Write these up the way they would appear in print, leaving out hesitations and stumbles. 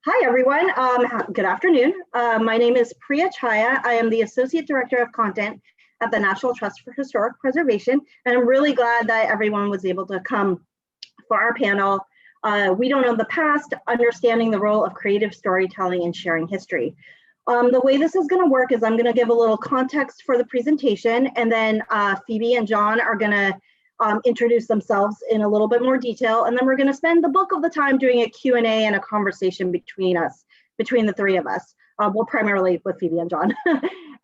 Hi, everyone. Good afternoon. My name is Priya Chaya. I am the Associate Director of Content at the National Trust for Historic Preservation, and I'm really glad that everyone was able to come for our panel. We Don't Know the Past, Understanding the Role of Creative Storytelling in Sharing History. The way this is going to work is I'm going to give a little context for the presentation, and then Phoebe and John are going to introduce themselves in a little bit more detail, and then we're going to spend the bulk of the time doing a Q&A and a conversation between the three of us. Well, primarily with Phoebe and John.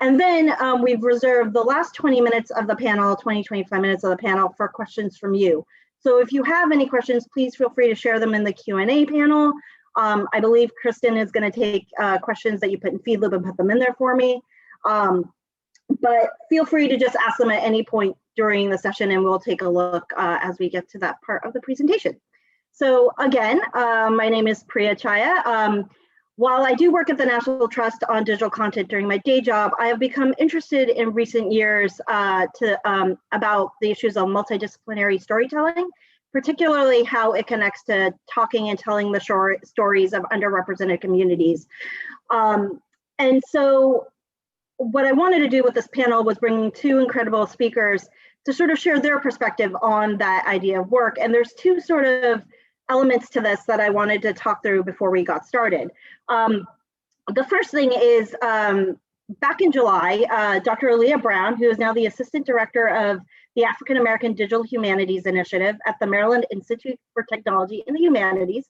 And then we've reserved the last 20 minutes of the panel, 25 minutes of the panel for questions from you. So if you have any questions, please feel free to share them in the Q&A panel. I believe Kristen is going to take questions that you put in Feedloop and put them in there for me. But feel free to just ask them at any point during the session, and we'll take a look as we get to that part of the presentation. So again, my name is Priya Chaya. While I do work at the National Trust on digital content during my day job, I have become interested in recent years about the issues of multidisciplinary storytelling, particularly how it connects to talking and telling the stories of underrepresented communities. And so what I wanted to do with this panel was bring two incredible speakers to sort of share their perspective on that idea of work. And there's two sort of elements to this that I wanted to talk through before we got started. The first thing is back in July, Dr. Aaliyah Brown, who is now the Assistant Director of the African American Digital Humanities Initiative at the Maryland Institute for Technology and the Humanities,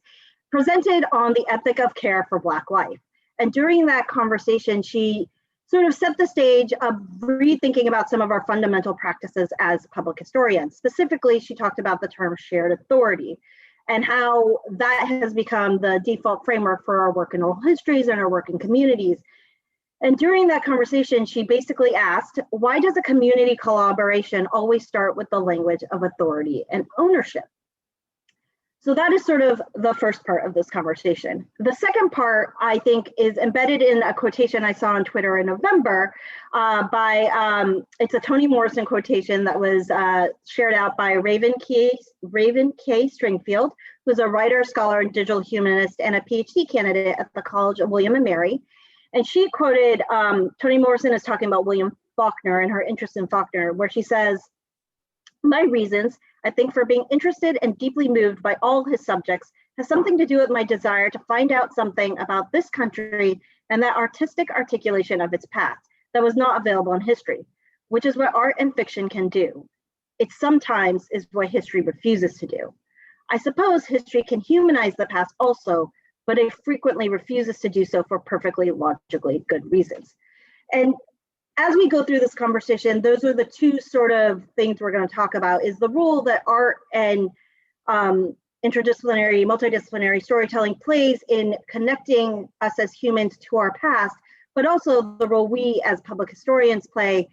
presented on the ethic of care for Black life. And during that conversation, she sort of set the stage of rethinking about some of our fundamental practices as public historians. Specifically, she talked about the term shared authority and how that has become the default framework for our work in oral histories and our work in communities. And during that conversation, she basically asked, why does a community collaboration always start with the language of authority and ownership? So that is sort of the first part of this conversation. The second part, I think, is embedded in a quotation I saw on Twitter in November it's a Toni Morrison quotation that was shared out by Raven K. Stringfield, who's a writer, scholar, and digital humanist, and a PhD candidate at the College of William and Mary. And she quoted, Toni Morrison is talking about William Faulkner and her interest in Faulkner, where she says, "My reasons, I think, for being interested and deeply moved by all his subjects has something to do with my desire to find out something about this country and that artistic articulation of its past that was not available in history, which is what art and fiction can do. It sometimes is what history refuses to do. I suppose history can humanize the past also, but it frequently refuses to do so for perfectly logically good reasons." And as we go through this conversation, those are the two sort of things we're going to talk about, is the role that art and interdisciplinary, multidisciplinary storytelling plays in connecting us as humans to our past, but also the role we as public historians play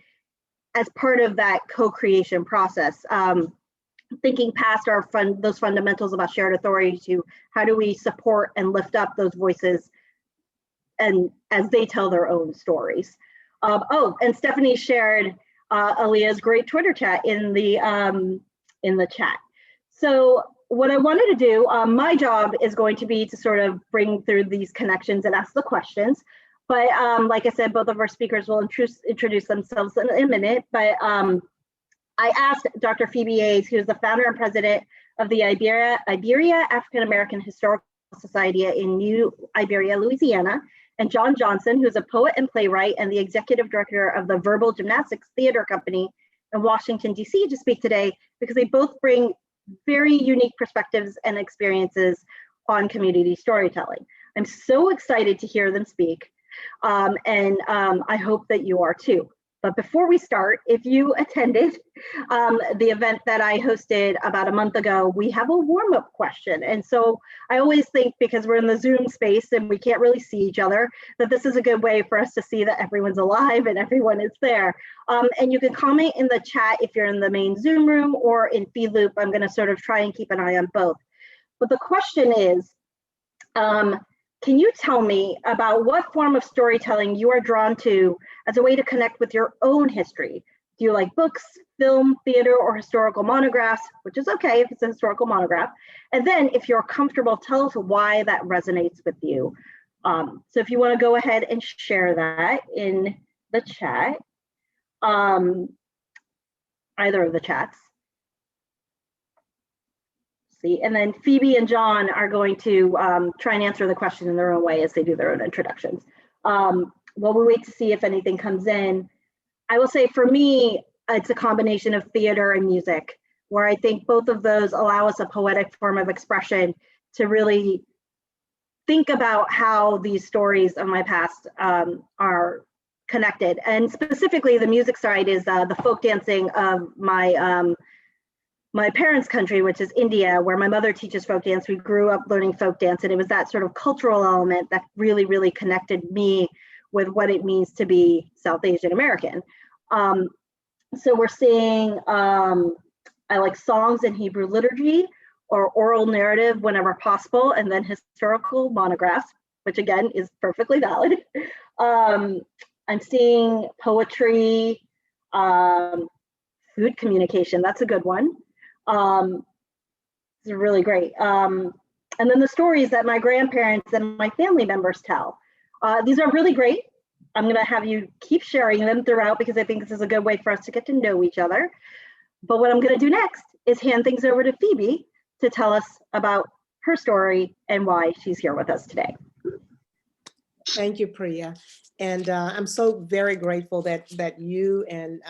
as part of that co-creation process. Thinking past those fundamentals about shared authority to how do we support and lift up those voices and as they tell their own stories. And Stephanie shared Aaliyah's great Twitter chat in the chat. So what I wanted to do, my job is going to be to sort of bring through these connections and ask the questions. But like I said, both of our speakers will introduce themselves in a minute. But I asked Dr. Phoebe Hayes, who is the founder and president of the Iberia African American Historical Society in New Iberia, Louisiana, and John Johnson, who's a poet and playwright and the executive director of the Verbal Gymnastics Theater Company in Washington, D.C., to speak today, because they both bring very unique perspectives and experiences on community storytelling. I'm so excited to hear them speak, and I hope that you are too. But before we start, if you attended the event that I hosted about a month ago, we have a warm-up question. And so I always think, because we're in the Zoom space and we can't really see each other, that this is a good way for us to see that everyone's alive and everyone is there. And you can comment in the chat if you're in the main Zoom room or in Feedloop. I'm going to sort of try and keep an eye on both. But the question is, can you tell me about what form of storytelling you are drawn to as a way to connect with your own history, Do you like books, film, theater, or historical monographs, which is okay if it's a historical monograph. And then if you're comfortable, tell us why that resonates with you. So if you want to go ahead and share that in the chat, either of the chats. See, and then Phoebe and John are going to try and answer the question in their own way as they do their own introductions. While we wait to see if anything comes in, I will say for me, it's a combination of theater and music, where I think both of those allow us a poetic form of expression to really think about how these stories of my past are connected. And specifically, the music side is the folk dancing of my parents' country, which is India, where my mother teaches folk dance. We grew up learning folk dance, and it was that sort of cultural element that really, really connected me with what it means to be South Asian American. So we're seeing, I like songs in Hebrew liturgy or oral narrative whenever possible, and then historical monographs, which again is perfectly valid. I'm seeing poetry, food communication, that's a good one. It's really great. And then the stories that my grandparents and my family members tell. These are really great. I'm going to have you keep sharing them throughout because I think this is a good way for us to get to know each other. But what I'm going to do next is hand things over to Phoebe to tell us about her story and why she's here with us today. Thank you, Priya. And I'm so very grateful that you and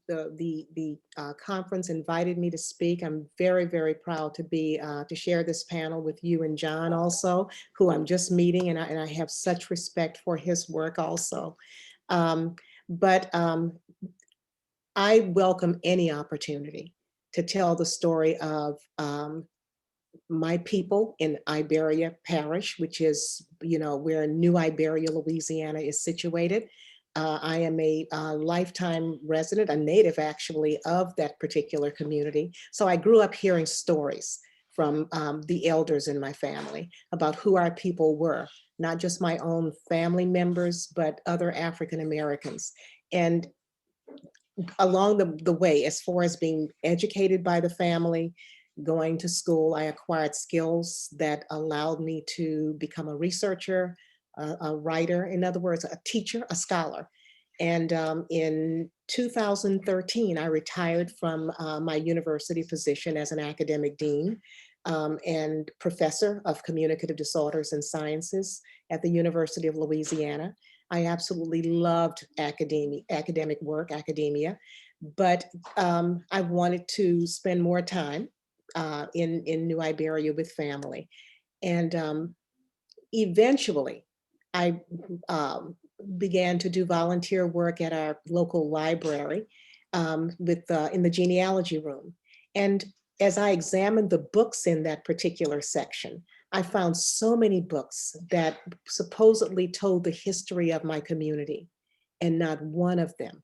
the conference invited me to speak. I'm very, very proud to be to share this panel with you and John also, who I'm just meeting, and I have such respect for his work also. I welcome any opportunity to tell the story of my people in Iberia Parish, which is, where New Iberia, Louisiana is situated. I am a lifetime resident, a native actually, of that particular community. So I grew up hearing stories from the elders in my family about who our people were, not just my own family members, but other African Americans. And along the way, as far as being educated by the family, going to school, I acquired skills that allowed me to become a researcher, a writer, in other words, a teacher, a scholar. And in 2013, I retired from my university position as an academic dean and professor of communicative disorders and sciences at the University of Louisiana. I absolutely loved academic work, academia, but I wanted to spend more time in New Iberia with family. And eventually I began to do volunteer work at our local library in the genealogy room. And as I examined the books in that particular section, I found so many books that supposedly told the history of my community, and not one of them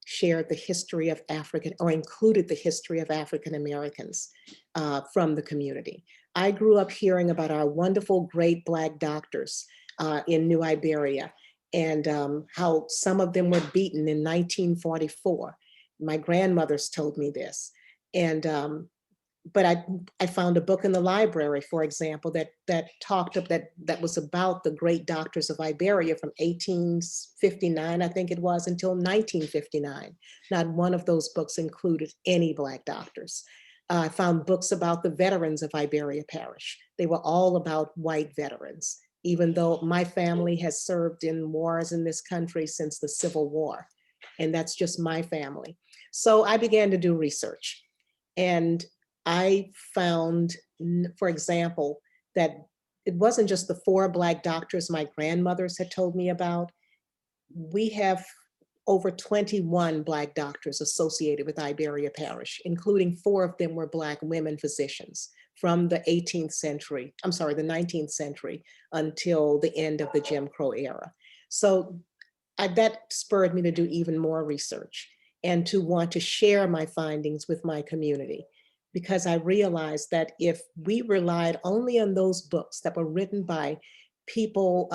shared the history of African or included the history of African Americans from the community. I grew up hearing about our wonderful great Black doctors in New Iberia and how some of them were beaten in 1944. My grandmothers told me this. And but I found a book in the library, for example, that was about the great doctors of Iberia from 1859, I think it was, until 1959. Not one of those books included any Black doctors. I found books about the veterans of Iberia Parish. They were all about white veterans, even though my family has served in wars in this country since the Civil War. And that's just my family. So I began to do research. And I found, for example, that it wasn't just the 4 Black doctors my grandmothers had told me about. We have over 21 Black doctors associated with Iberia Parish, including 4 of them were Black women physicians from the 19th century until the end of the Jim Crow era. So that spurred me to do even more research and to want to share my findings with my community, because I realized that if we relied only on those books that were written by people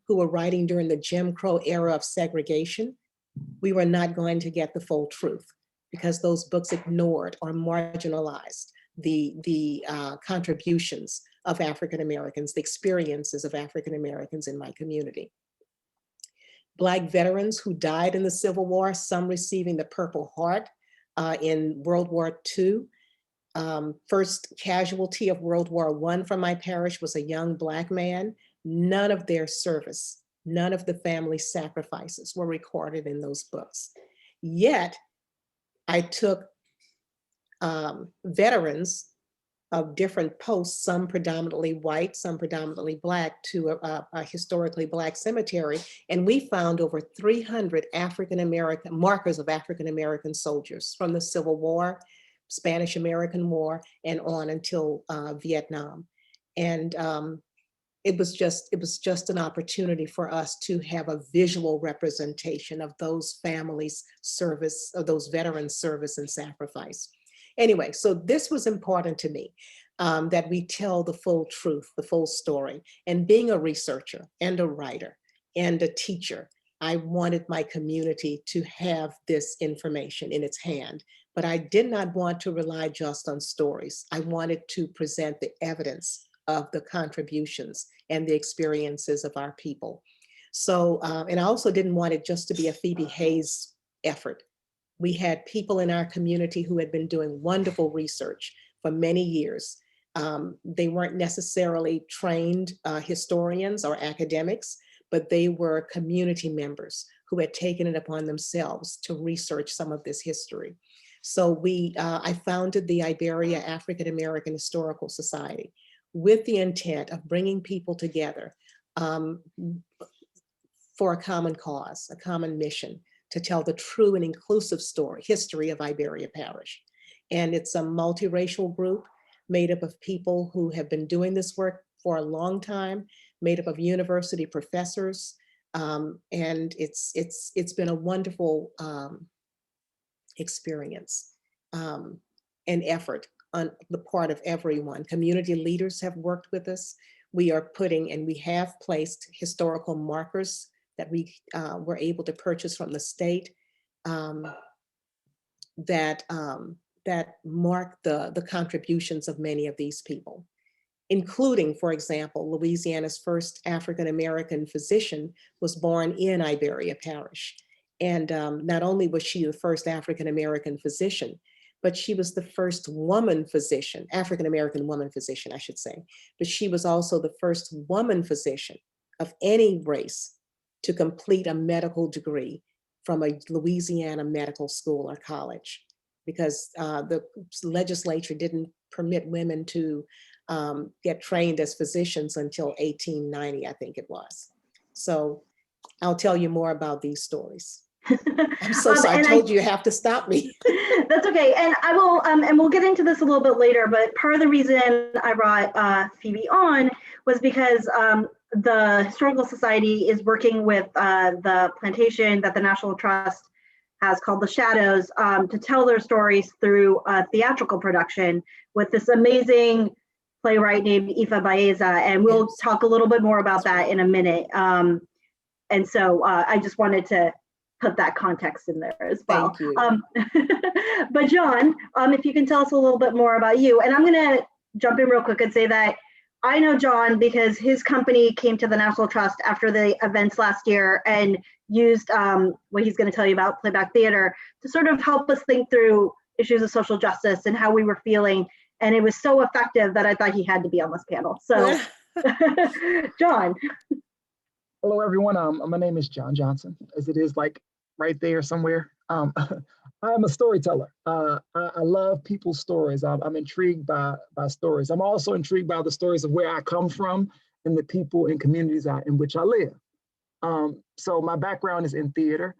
who were writing during the Jim Crow era of segregation, we were not going to get the full truth, because those books ignored or marginalized the contributions of African Americans, the experiences of African Americans in my community. Black veterans who died in the Civil War, some receiving the Purple Heart in World War II. First casualty of World War I from my parish was a young Black man. None of their service, none of the family sacrifices were recorded in those books. Yet, I took veterans of different posts, some predominantly white, some predominantly Black, to a historically Black cemetery. And we found over 300 African-American markers of African-American soldiers from the Civil War, Spanish-American War, and on until Vietnam. And it was just an opportunity for us to have a visual representation of those families' service, of those veterans' service and sacrifice. Anyway, so this was important to me, that we tell the full truth, the full story. And being a researcher and a writer and a teacher, I wanted my community to have this information in its hand, but I did not want to rely just on stories. I wanted to present the evidence of the contributions and the experiences of our people. So, and I also didn't want it just to be a Phoebe Hayes effort. We had people in our community who had been doing wonderful research for many years. They weren't necessarily trained historians or academics, but they were community members who had taken it upon themselves to research some of this history. So I founded the Iberia African American Historical Society with the intent of bringing people together for a common cause, a common mission, to tell the true and inclusive history of Iberia Parish. And it's a multiracial group made up of people who have been doing this work for a long time, made up of university professors. And it's been a wonderful experience and effort on the part of everyone. Community leaders have worked with us. We are putting, and we have placed historical markers that we were able to purchase from the state that mark the contributions of many of these people, including, for example, Louisiana's first African-American physician was born in Iberia Parish. And not only was she the first African-American physician, but she was the first woman physician, African-American woman physician, I should say, but she was also the first woman physician of any race to complete a medical degree from a Louisiana medical school or college, because the legislature didn't permit women to get trained as physicians until 1890, I think it was. So I'll tell you more about these stories. I'm so sorry, I told you have to stop me. That's okay. And I will, and we'll get into this a little bit later, but part of the reason I brought Phoebe on was because the Historical Society is working with the plantation that the National Trust has called The Shadows to tell their stories through a theatrical production with this amazing playwright named Ifa Baeza. And we'll talk a little bit more about that in a minute. And so I just wanted to put that context in there as well. Thank you. But John, if you can tell us a little bit more about you. And I'm going to jump in real quick and say that I know John because his company came to the National Trust after the events last year and used what he's going to tell you about, playback theater, to sort of help us think through issues of social justice and how we were feeling. And it was so effective that I thought he had to be on this panel. So, John. Hello, everyone. My name is John Johnson, as it is like right there somewhere. I am a storyteller. I love people's stories. I'm intrigued by stories. I'm also intrigued by the stories of where I come from and the people and communities in which I live. So my background is in theater.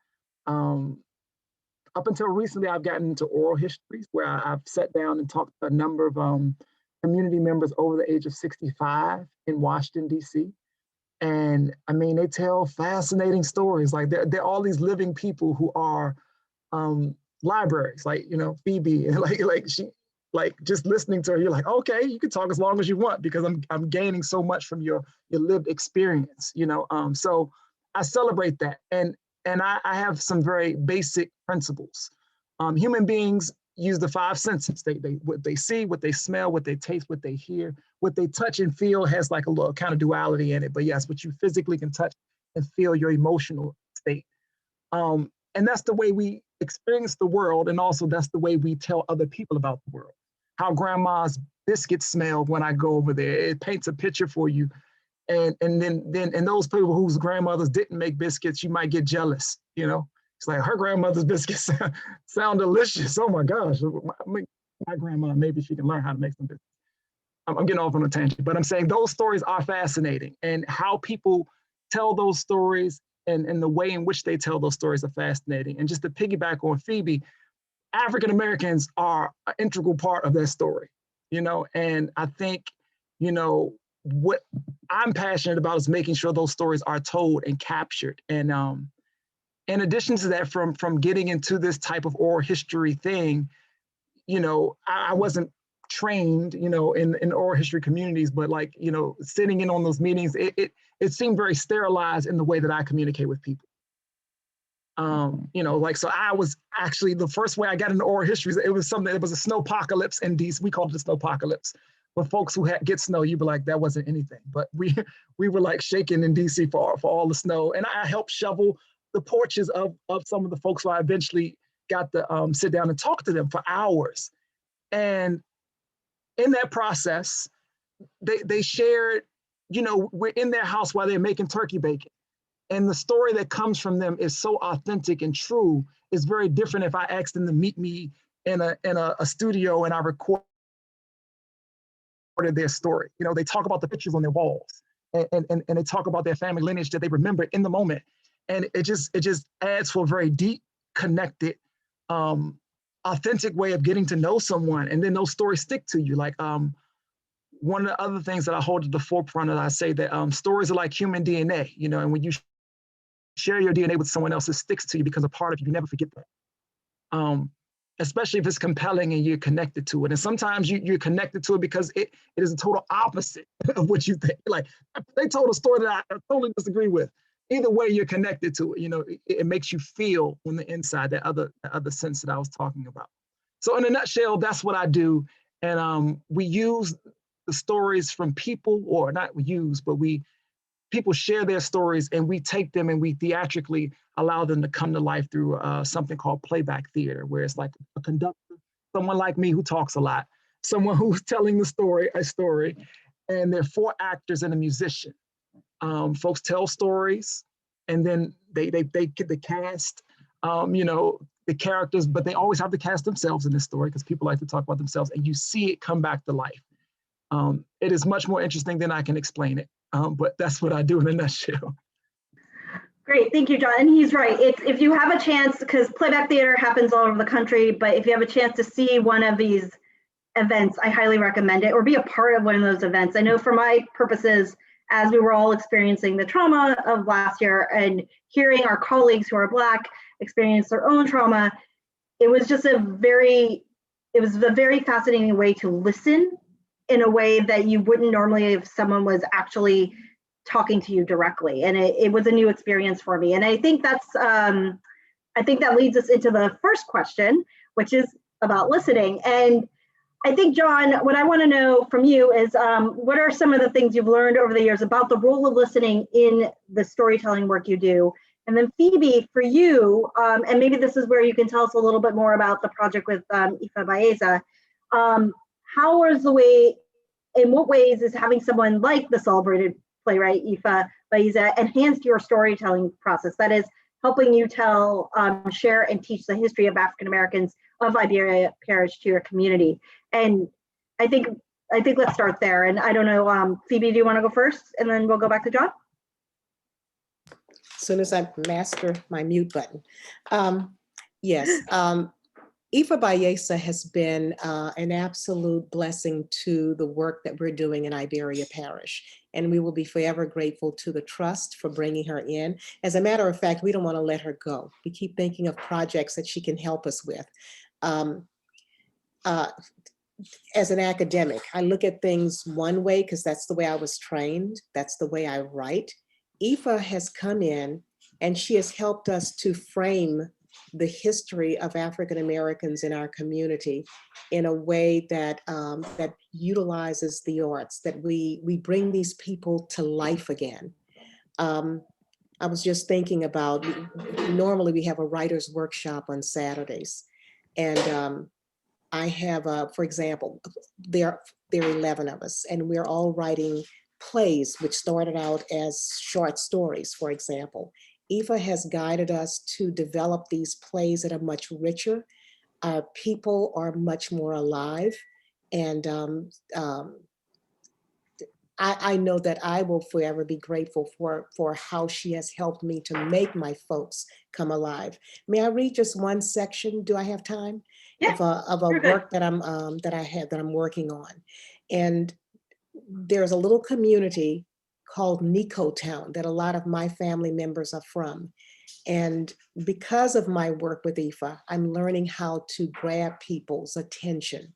Up until recently, I've gotten into oral histories where I've sat down and talked to a number of community members over the age of 65 in Washington, D.C. And I mean, they tell fascinating stories. Like they're all these living people who are libraries, like, you know, Phoebe, and like just listening to her, you're like, okay, you can talk as long as you want because I'm gaining so much from your lived experience, you know. So I celebrate that. And I have some very basic principles. Human beings use the five senses. What they see, what they smell, what they taste, what they hear, what they touch and feel has like a little kind of duality in it. But yes, what you physically can touch and feel, your emotional state. And that's the way we experience the world. And also that's the way we tell other people about the world. How grandma's biscuits smell when I go over there. It paints a picture for you. And then those people whose grandmothers didn't make biscuits, you might get jealous, you know? It's like her grandmother's biscuits sound delicious. Oh my gosh, my grandma, maybe she can learn how to make some biscuits. I'm getting off on a tangent, but I'm saying those stories are fascinating, and how people tell those stories and the way in which they tell those stories are fascinating. And just to piggyback on Phoebe, African Americans are an integral part of that story, you know? And I think, you know, what I'm passionate about is making sure those stories are told and captured. And in addition to that, from getting into this type of oral history thing, you know, I wasn't trained, you know, in oral history communities, but like, you know, sitting in on those meetings, it seemed very sterilized in the way that I communicate with people. You know, like, so I was actually, the first way I got into oral history, it was a snowpocalypse in DC. We called it the snowpocalypse. But folks who get snow, you'd be like, that wasn't anything. But we were like shaking in DC for all the snow. And I helped shovel the porches of some of the folks who I eventually got to sit down and talk to them for hours. And in that process, they shared, you know, we're in their house while they're making turkey bacon. And the story that comes from them is so authentic and true. It's very different if I asked them to meet me in a studio and I recorded their story. You know, they talk about the pictures on their walls, and they talk about their family lineage that they remember in the moment. And it just adds to a very deep, connected, authentic way of getting to know someone. And then those stories stick to you. Like one of the other things that I hold at the forefront of, I say that stories are like human DNA, you know, and when you share your DNA with someone else, it sticks to you, becomes a part of you. You never forget that. Especially if it's compelling and you're connected to it. And sometimes you're connected to it because it is a total opposite of what you think. Like, they told a story that I totally disagree with. Either way, you're connected to it. You know, it makes you feel on the inside, that other sense that I was talking about. So in a nutshell, that's what I do. And we use the stories from people, or not we use, but people share their stories, and we take them and we theatrically allow them to come to life through something called playback theater, where it's like a conductor, someone like me who talks a lot, someone who's telling a story, and there are 4 actors and a musician. Folks tell stories, and then they get the cast, you know, the characters, but they always have to cast themselves in this story because people like to talk about themselves, and you see it come back to life. It is much more interesting than I can explain it. But that's what I do in a nutshell. Great, thank you, John. And he's right. If you have a chance, because playback theater happens all over the country, but if you have a chance to see one of these events, I highly recommend it, or be a part of one of those events. I know for my purposes, as we were all experiencing the trauma of last year and hearing our colleagues who are Black experience their own trauma, it was just a very fascinating way to listen in a way that you wouldn't normally if someone was actually talking to you directly. And it was a new experience for me. And I think that leads us into the first question, which is about listening. And I think, John, what I want to know from you is what are some of the things you've learned over the years about the role of listening in the storytelling work you do? And then Phoebe, for you, and maybe this is where you can tell us a little bit more about the project with Ifa Baeza. In what ways is having someone like the celebrated playwright Ifa Baeza enhanced your storytelling process? That is, helping you tell, share, and teach the history of African Americans of Iberia Parish to your community. And I think let's start there. And I don't know, Phoebe, do you want to go first, and then we'll go back to John? As soon as I master my mute button. Yes. Ifa Baeza has been an absolute blessing to the work that we're doing in Iberia Parish. And we will be forever grateful to the Trust for bringing her in. As a matter of fact, we don't want to let her go. We keep thinking of projects that she can help us with. As an academic, I look at things one way because that's the way I was trained. That's the way I write. Ifa has come in And she has helped us to frame the history of African Americans in our community in a way that that utilizes the arts, that we bring these people to life again. I was just thinking about, normally we have a writer's workshop on Saturdays. And I have, for example, there are 11 of us, and we're all writing plays, which started out as short stories, for example. Aoife has guided us to develop these plays that are much richer. Our people are much more alive. And I know that I will forever be grateful for how she has helped me to make my folks come alive. May I read just one section? Do I have time? Yeah, Of a you're good. work that I'm working on. And there's a little community called Nico Town that a lot of my family members are from. And because of my work with Aoife, I'm learning how to grab people's attention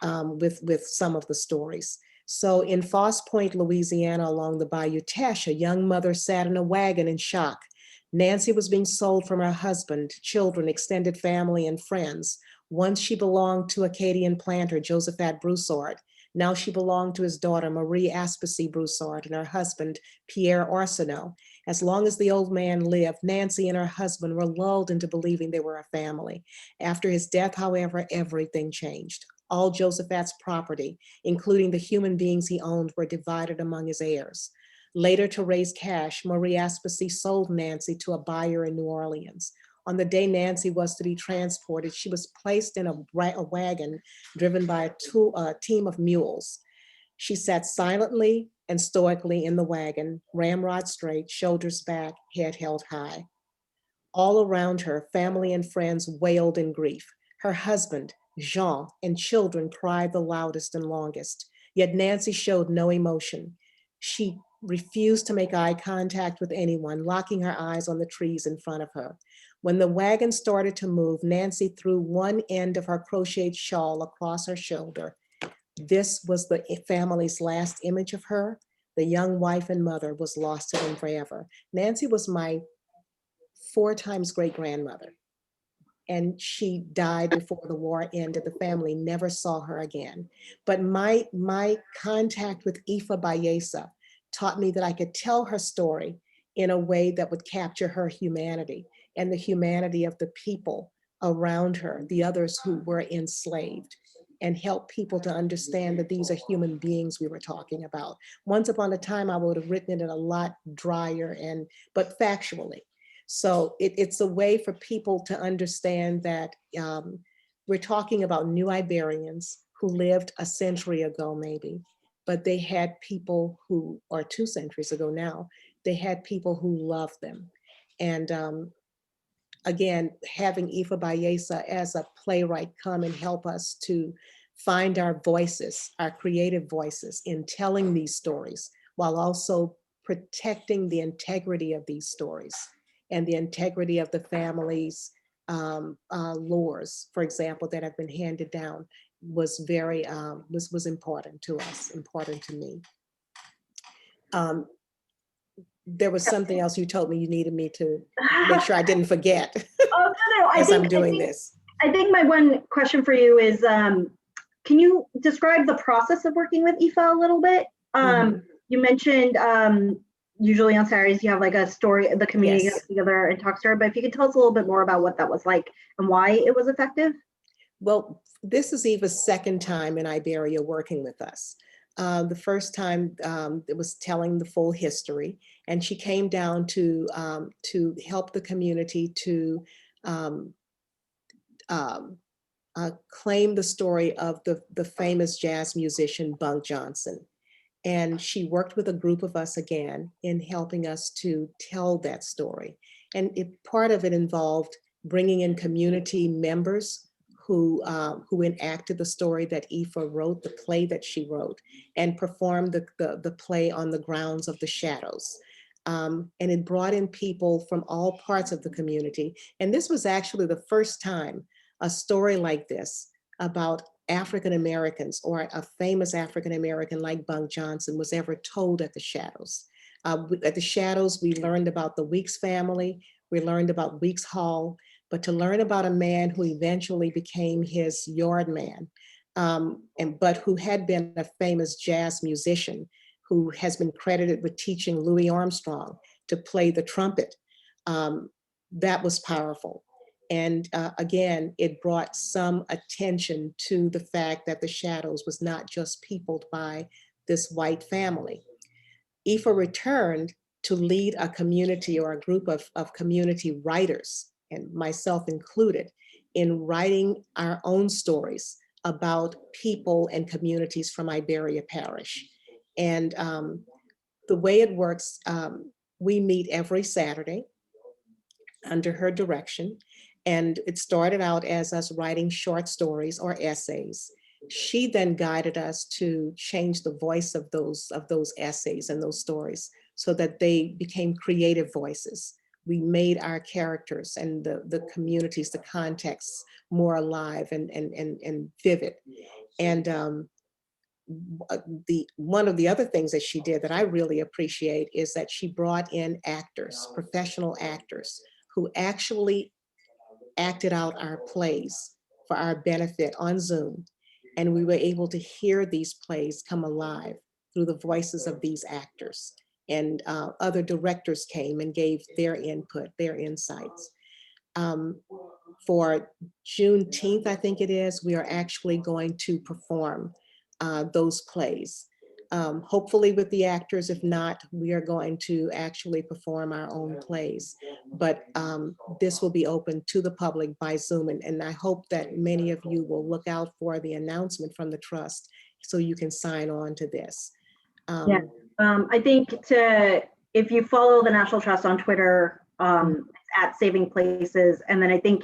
with some of the stories. So in Foss Point, Louisiana, along the Bayou Teche, a young mother sat in a wagon in shock. Nancy was being sold from her husband, children, extended family, and friends. Once she belonged to Acadian planter Josephat Broussard. Now she belonged to his daughter, Marie Aspacy Broussard, and her husband, Pierre Arsenault. As long as the old man lived, Nancy and her husband were lulled into believing they were a family. After his death, however, everything changed. All Josephat's property, including the human beings he owned, were divided among his heirs. Later, to raise cash, Marie Aspacy sold Nancy to a buyer in New Orleans. On the day Nancy was to be transported, she was placed in a wagon driven by a team of mules. She sat silently and stoically in the wagon, ramrod straight, shoulders back, head held high. All around her, family and friends wailed in grief. Her husband, Jean, and children cried the loudest and longest. Yet Nancy showed no emotion. She refused to make eye contact with anyone, locking her eyes on the trees in front of her. When the wagon started to move, Nancy threw one end of her crocheted shawl across her shoulder. This was the family's last image of her. The young wife and mother was lost to them forever. Nancy was my 4 times great-grandmother, and she died before the war ended. The family never saw her again. But my contact with Aoife Bayesa taught me that I could tell her story in a way that would capture her humanity and the humanity of the people around her, the others who were enslaved, and help people to understand that these are human beings we were talking about. Once upon a time, I would have written it in a lot drier but factually. So it's a way for people to understand that we're talking about new Iberians who lived a century ago, maybe, but they had people who, or 2 centuries ago now, they had people who loved them. And again, having Aoife Bayesa as a playwright come and help us to find our voices, our creative voices in telling these stories, while also protecting the integrity of these stories and the integrity of the family's lores, for example, that have been handed down, was very, was important to us, important to me. There was something else you told me you needed me to make sure I didn't forget. Oh, no, as I'm doing this. I think my one question for you is, can you describe the process of working with Aoife a little bit? You mentioned usually on Saturdays you have like a story, the community Yes. gets together and talks to her, but if you could tell us a little bit more about what that was like and why it was effective. Well, this is Aoife's 2nd time in Iberia working with us. The first time it was telling the full history, and she came down to help the community to claim the story of the famous jazz musician Bunk Johnson. And she worked with a group of us again in helping us to tell that story. And part of it involved bringing in community members who enacted the story that Aoife wrote, the play that she wrote, and performed the play on the grounds of the shadows. And it brought in people from all parts of the community. And this was actually the first time a story like this about African Americans or a famous African American like Bunk Johnson was ever told at the Shadows. At the Shadows, we learned about the Weeks family. We learned about Weeks Hall, but to learn about a man who eventually became his yard man, but who had been a famous jazz musician, who has been credited with teaching Louis Armstrong to play the trumpet. That was powerful. And again, it brought some attention to the fact that the Shadows was not just peopled by this white family. Aoife returned to lead a community or a group of community writers, and myself included, in writing our own stories about people and communities from Iberia Parish. And the way it works, we meet every Saturday under her direction. And it started out as us writing short stories or essays. She then guided us to change the voice of those essays and those stories so that they became creative voices. We made our characters and the communities, the contexts more alive and vivid. And one of the other things that she did that I really appreciate is that she brought in actors, professional actors, who actually acted out our plays for our benefit on Zoom. And we were able to hear these plays come alive through the voices of these actors. And other directors came and gave their input, their insights. For Juneteenth, I think it is, we are actually going to perform those plays. Hopefully with the actors. If not, we are going to actually perform our own plays. But this will be open to the public by Zoom. And I hope that many of you will look out for the announcement from the Trust so you can sign on to this. Yeah, I think if you follow the National Trust on Twitter, at Saving Places, and then I think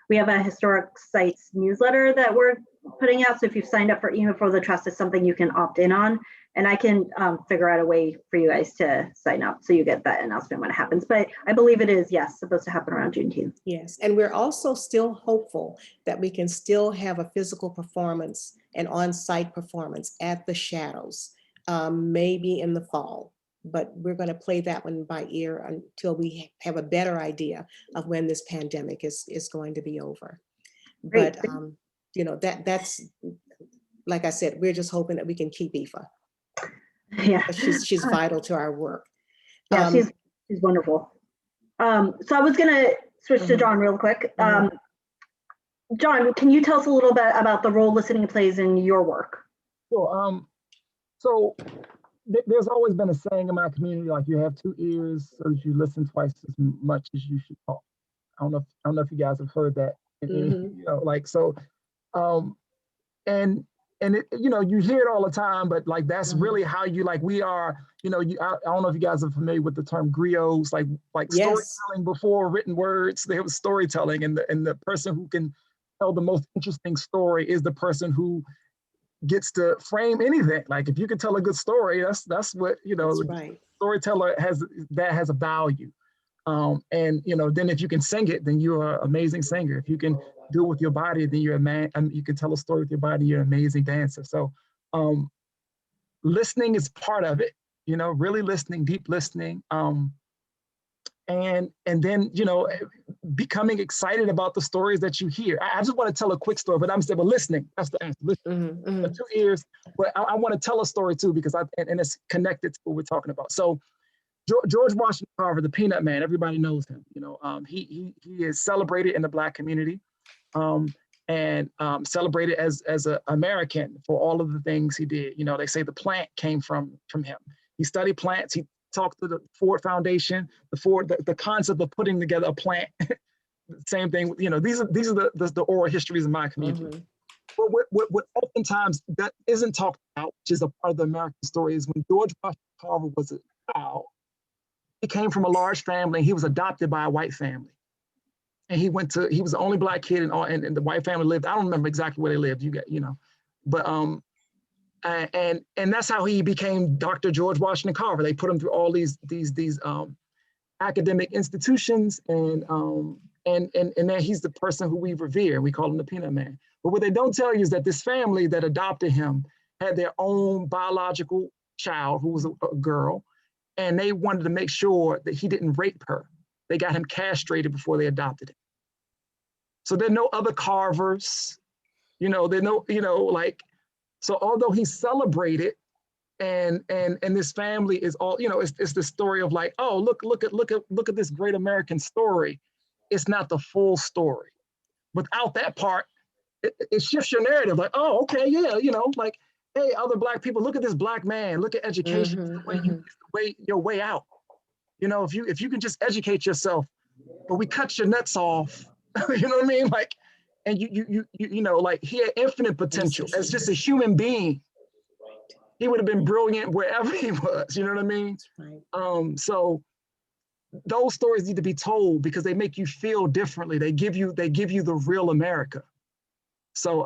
we have a historic sites newsletter that we're putting out. So if you've signed up for Email for the Trust, it's something you can opt in on, and I can figure out a way for you guys to sign up so you get that announcement when it happens. But I believe it is, yes, supposed to happen around Juneteenth. Yes, and we're also still hopeful that we can still have a physical performance, an on-site performance at the Shadows, maybe in the fall. But we're going to play that one by ear until we have a better idea of when this pandemic is going to be over. Great. But you know, that's like I said, we're just hoping that we can keep Aoife. Yeah, she's vital to our work. Yeah, she's wonderful. So I was going to switch to John real quick. John, can you tell us a little bit about the role listening plays in your work? Sure. So there's always been a saying in my community, like, you have two ears, so that you listen twice as much as you should talk. I don't know if you guys have heard that. You know, like, so, and it, you know, you hear it all the time, but like, that's really how you, like, we are, you know, I don't know if you guys are familiar with the term griots, like yes. Storytelling before written words. There was storytelling, and the person who can tell the most interesting story is the person who gets to frame anything. Like, if you can tell a good story, that's what, you know, right. Storyteller has a value. And, you know, then if you can sing it, then you're an amazing singer. If you can do it with your body, then you're a man. You can tell a story with your body, you're an amazing dancer. So listening is part of it, you know, really listening, deep listening. And then, you know, becoming excited about the stories that you hear. I just want to tell a quick story, but I'm still listening. That's the answer. Listening. The 2 ears, but I want to tell a story too, because and it's connected to what we're talking about. So George Washington Carver, the Peanut Man, everybody knows him. You know, he is celebrated in the Black community, and celebrated as an American for all of the things he did. You know, they say the plant came from him. He studied plants. He talked to the Ford Foundation, the concept of putting together a plant. Same thing. You know, these are the oral histories of my community. But what oftentimes that isn't talked about, which is a part of the American story, is when George Washington Carver was a child, he came from a large family. And he was adopted by a white family, and he was the only Black kid, and the white family lived. I don't remember exactly where they lived. But and that's how he became Dr. George Washington Carver. They put him through all these academic institutions, and then he's the person who we revere. We call him the Peanut Man. But what they don't tell you is that this family that adopted him had their own biological child who was a girl, and they wanted to make sure that he didn't rape her. They got him castrated before they adopted him. So there are no other carvers, there are no, like, so although he's celebrated, and this family is all, it's the story of like, oh, look at this great American story. It's not the full story. Without that part, it shifts your narrative. Like, oh, okay, yeah, like, hey, other Black people, look at this Black man. Look at education. It's the way your way out. If you can just educate yourself, but we cut your nuts off. You know what I mean? Like, and like he had infinite potential as just a human being. He would have been brilliant wherever he was. You know what I mean? Right. So those stories need to be told because they make you feel differently. They give you the real America. So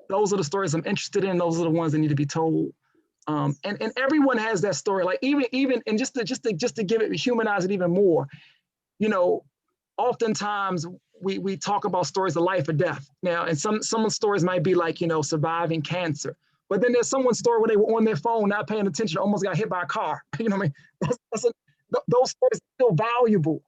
those are the stories I'm interested in. Those are the ones that need to be told. And everyone has that story. Like even and just to give it, humanize it even more. Oftentimes we talk about stories of life or death. Now, and someone's stories might be like, surviving cancer. But then there's someone's story where they were on their phone, not paying attention, almost got hit by a car. You know what I mean? Those stories are still valuable,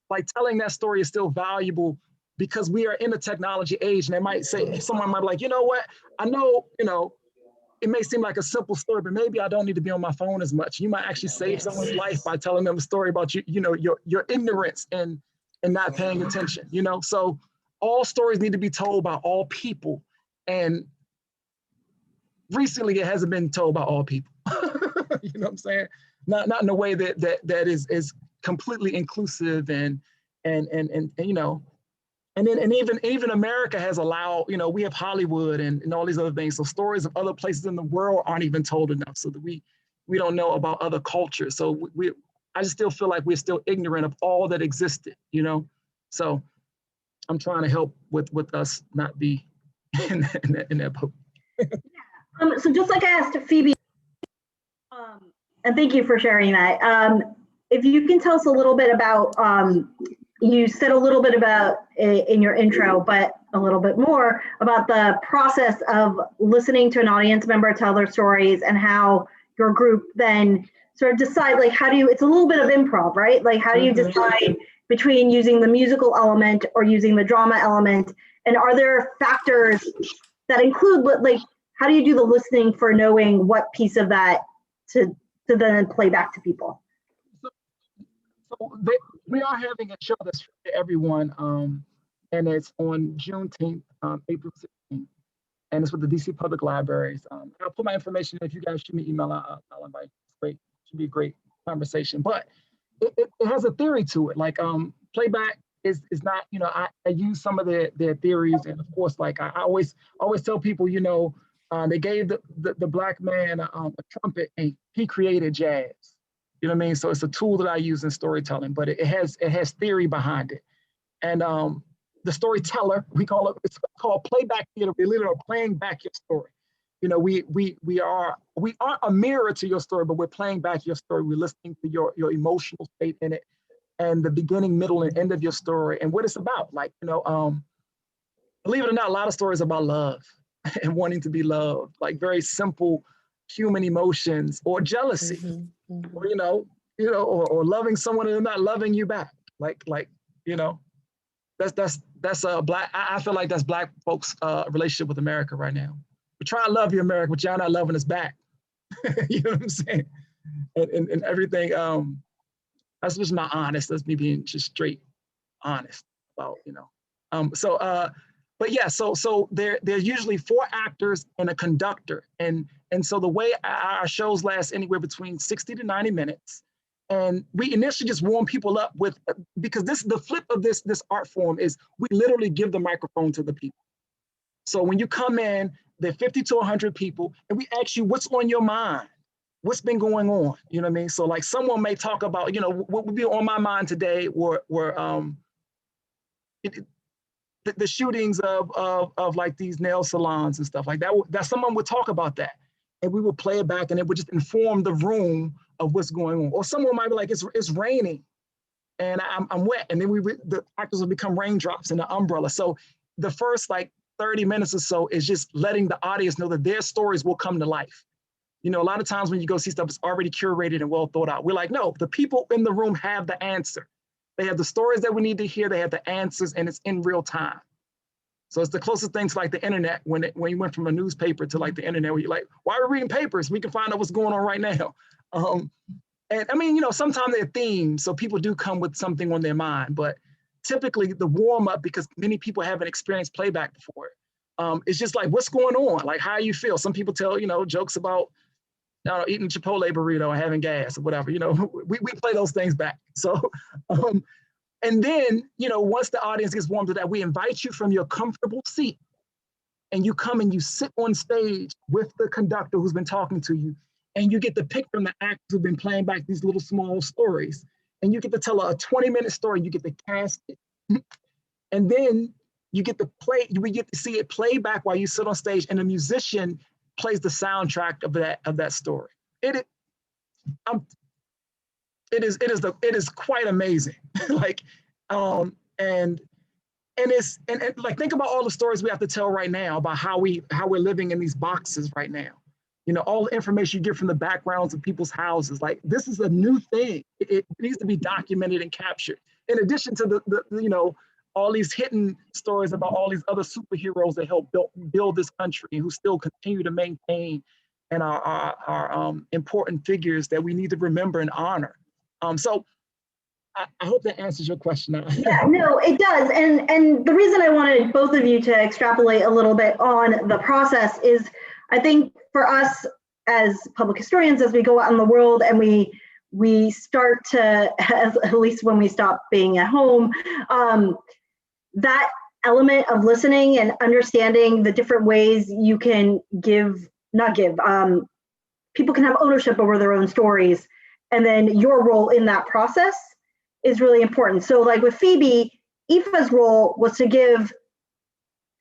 like telling that story is still valuable because we are in a technology age. And they might say, someone might be like, you know what? I know, it may seem like a simple story, but maybe I don't need to be on my phone as much. You might actually save someone's life by telling them a story about your ignorance and not paying attention, So all stories need to be told by all people. And recently it hasn't been told by all people. You know what I'm saying? Not in a way that is completely inclusive and even America has allowed, we have Hollywood and all these other things. So stories of other places in the world aren't even told enough, so that we don't know about other cultures. So I just still feel like we're still ignorant of all that existed, So I'm trying to help with us not be in that boat. So just like I asked Phoebe, and thank you for sharing that. If you can tell us a little bit about, you said a little bit about in your intro, but a little bit more about the process of listening to an audience member tell their stories and how your group then sort of decide, like, it's a little bit of improv, right? Like, how do you decide between using the musical element or using the drama element? And are there factors that include, like, how do you do the listening for knowing what piece of that to then play back to people? So we are having a show that's for everyone, and it's on Juneteenth, April 16th, and it's with the DC Public Libraries. I'll put my information in. If you guys shoot me an email, I'll invite you. It's great. It should be a great conversation. But it has a theory to it. Like playback is not, I use some of their theories, and of course, like I always tell people, they gave the Black man a trumpet, and he created jazz. You know what I mean? So it's a tool that I use in storytelling, but it has theory behind it. And the storyteller, it's called playback theater. We literally are playing back your story. We aren't a mirror to your story, but we're playing back your story. We're listening to your emotional state in it, and the beginning, middle, and end of your story, and what it's about. Like, believe it or not, a lot of stories about love and wanting to be loved, like very simple human emotions, or jealousy, or loving someone and they're not loving you back. That's a Black. I feel like that's Black folks' relationship with America right now. We try to love you, America, but y'all not loving us back. You know what I'm saying? And everything. That's just my honest. That's me being just straight honest about, But yeah, so there's usually 4 actors and a conductor, and so the way our shows last anywhere between 60 to 90 minutes, and we initially just warm people up with, because the flip of this art form is we literally give the microphone to the people. So when you come in, there are 50 to 100 people, and we ask you what's on your mind, what's been going on. You know what I mean? So like someone may talk about, what would be on my mind today were the shootings of like these nail salons and stuff like that. That someone would talk about that, and we would play it back, and it would just inform the room of what's going on. Or someone might be like, it's raining, and I'm wet, and then the actors will become raindrops in the umbrella. So the first like 30 minutes or so is just letting the audience know that their stories will come to life. You know, a lot of times when you go see stuff, it's already curated and well thought out. We're like, no, the people in the room have the answer. They have the stories that we need to hear. They have the answers, and it's in real time. So it's the closest thing to like the internet when you went from a newspaper to like the internet, where you're like, why are we reading papers? We can find out what's going on right now. And I mean, you know, sometimes they're themes, so people do come with something on their mind, but typically the warm up, because many people haven't experienced playback before, it's just like, what's going on? Like, how you feel? Some people tell, you know, jokes about eating Chipotle burrito and having gas or whatever, you know, we play those things back. So, and then, you know, once the audience gets warmed to that, we invite you from your comfortable seat, and you come and you sit on stage with the conductor who's been talking to you, and you get to pick from the actors who've been playing back these little small stories. And you get to tell a 20-minute story, you get to cast it. And then you get to we get to see it play back while you sit on stage, and the musician plays the soundtrack of that story. It is quite amazing. Like, and like, think about all the stories we have to tell right now about how we're living in these boxes right now. You know, all the information you get from the backgrounds of people's houses. Like, this is a new thing. It needs to be documented and captured. In addition to the you know, all these hidden stories about all these other superheroes that helped build this country, who still continue to maintain, and are important figures that we need to remember and honor. So I hope that answers your question. Yeah, no, it does. And the reason I wanted both of you to extrapolate a little bit on the process is, I think for us as public historians, as we go out in the world and we start to, at least when we stop being at home, that element of listening and understanding the different ways you can people can have ownership over their own stories, and then your role in that process is really important. So like with Phoebe, Aoife's role was to give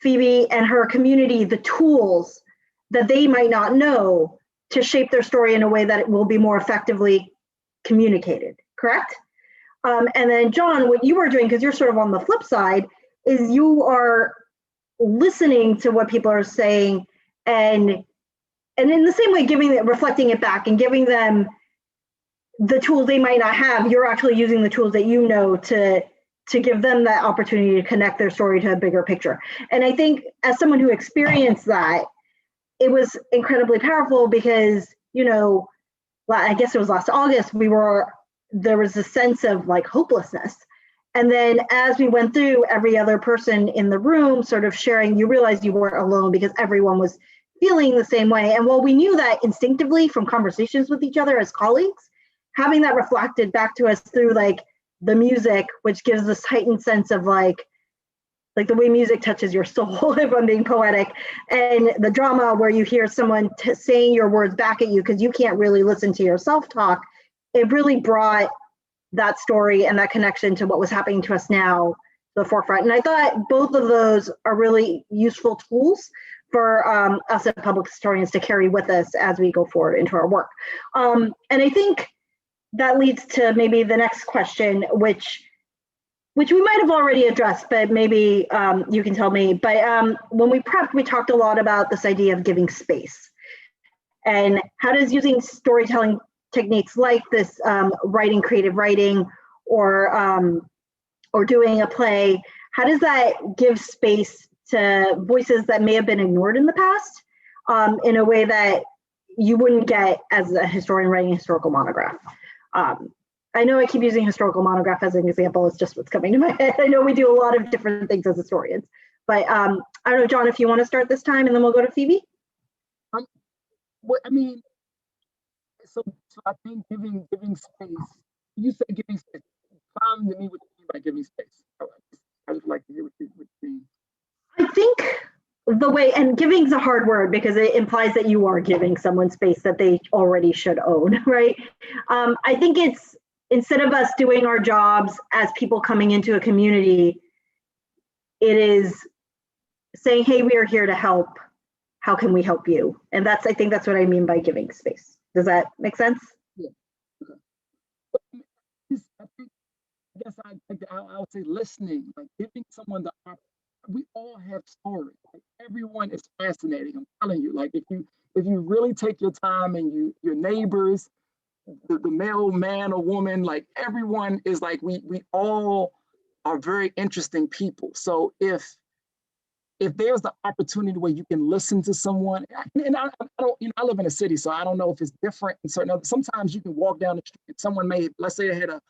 Phoebe and her community the tools that they might not know to shape their story in a way that it will be more effectively communicated, correct? And then John, what you were doing, because you're sort of on the flip side, is you are listening to what people are saying, and in the same way reflecting it back and giving them the tools they might not have. You're actually using the tools that you know to give them that opportunity to connect their story to a bigger picture. And I think as someone who experienced that, it was incredibly powerful because, you know, I guess it was last August, there was a sense of like hopelessness. And then as we went through, every other person in the room sort of sharing, you realized you weren't alone because everyone was feeling the same way. And while we knew that instinctively from conversations with each other as colleagues, having that reflected back to us through like the music, which gives this heightened sense of like the way music touches your soul, if I'm being poetic, and the drama where you hear someone saying your words back at you because you can't really listen to yourself talk, it really brought that story and that connection to what was happening to us now to the forefront. And I thought both of those are really useful tools for us as public historians to carry with us as we go forward into our work. And I think that leads to maybe the next question, which we might have already addressed, but maybe you can tell me. But when we prepped, we talked a lot about this idea of giving space. And how does using storytelling techniques like this creative writing, or doing a play, how does that give space to voices that may have been ignored in the past in a way that you wouldn't get as a historian writing a historical monograph? I know I keep using historical monograph as an example. It's just what's coming to my head. I know we do a lot of different things as historians, but I don't know, John, if you want to start this time and then we'll go to Phoebe. I mean, so I think giving space, you said giving space. Define to me what you mean by giving space. I would like to hear what you mean. I think the way, and giving is a hard word because it implies that you are giving someone space that they already should own, right? I think it's, instead of us doing our jobs as people coming into a community, it is saying, hey, we are here to help. How can we help you? And I think that's what I mean by giving space. Does that make sense? Yeah. Okay. I guess I'll say listening, like giving someone we all have stories. Like everyone is fascinating. I'm telling you, like if you if you really take your time and your neighbors, the male man or woman, like everyone is like, we all are very interesting people. So if there's the opportunity where you can listen to someone, and I don't, I live in a city, so I don't know if it's different in certain other, sometimes you can walk down the street and someone may, let's say they had a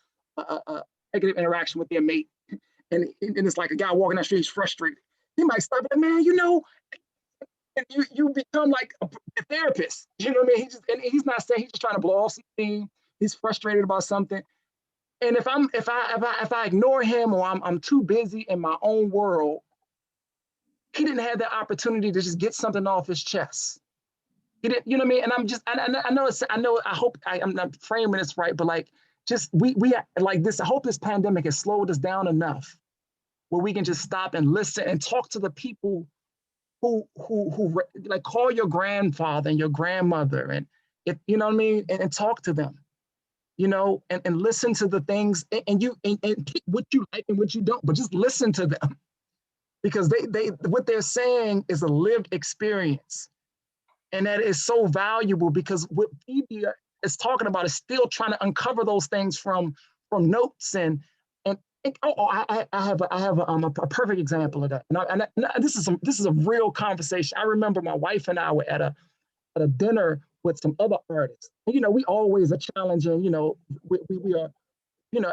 negative interaction with their mate, and it's like a guy walking down the street, he's frustrated. He might stop and, man, and you become like a therapist. You know what I mean? He's not saying, he's just trying to blow off something. He's frustrated about something. And if I ignore him, or I'm too busy in my own world, he didn't have that opportunity to just get something off his chest. He didn't, you know what I mean? And I hope I'm not framing this right, but like, just we like this. I hope this pandemic has slowed us down enough where we can just stop and listen and talk to the people who like, call your grandfather and your grandmother, and if you know what I mean, and talk to them, and listen to the things, and pick what you like and what you don't, but just listen to them, because they what they're saying is a lived experience, and that is so valuable, because what Phoebe is talking about is still trying to uncover those things from notes and I have a perfect example of that, and this is a real conversation. I remember my wife and I were at a dinner with some other artists. And, we always are challenging. We are.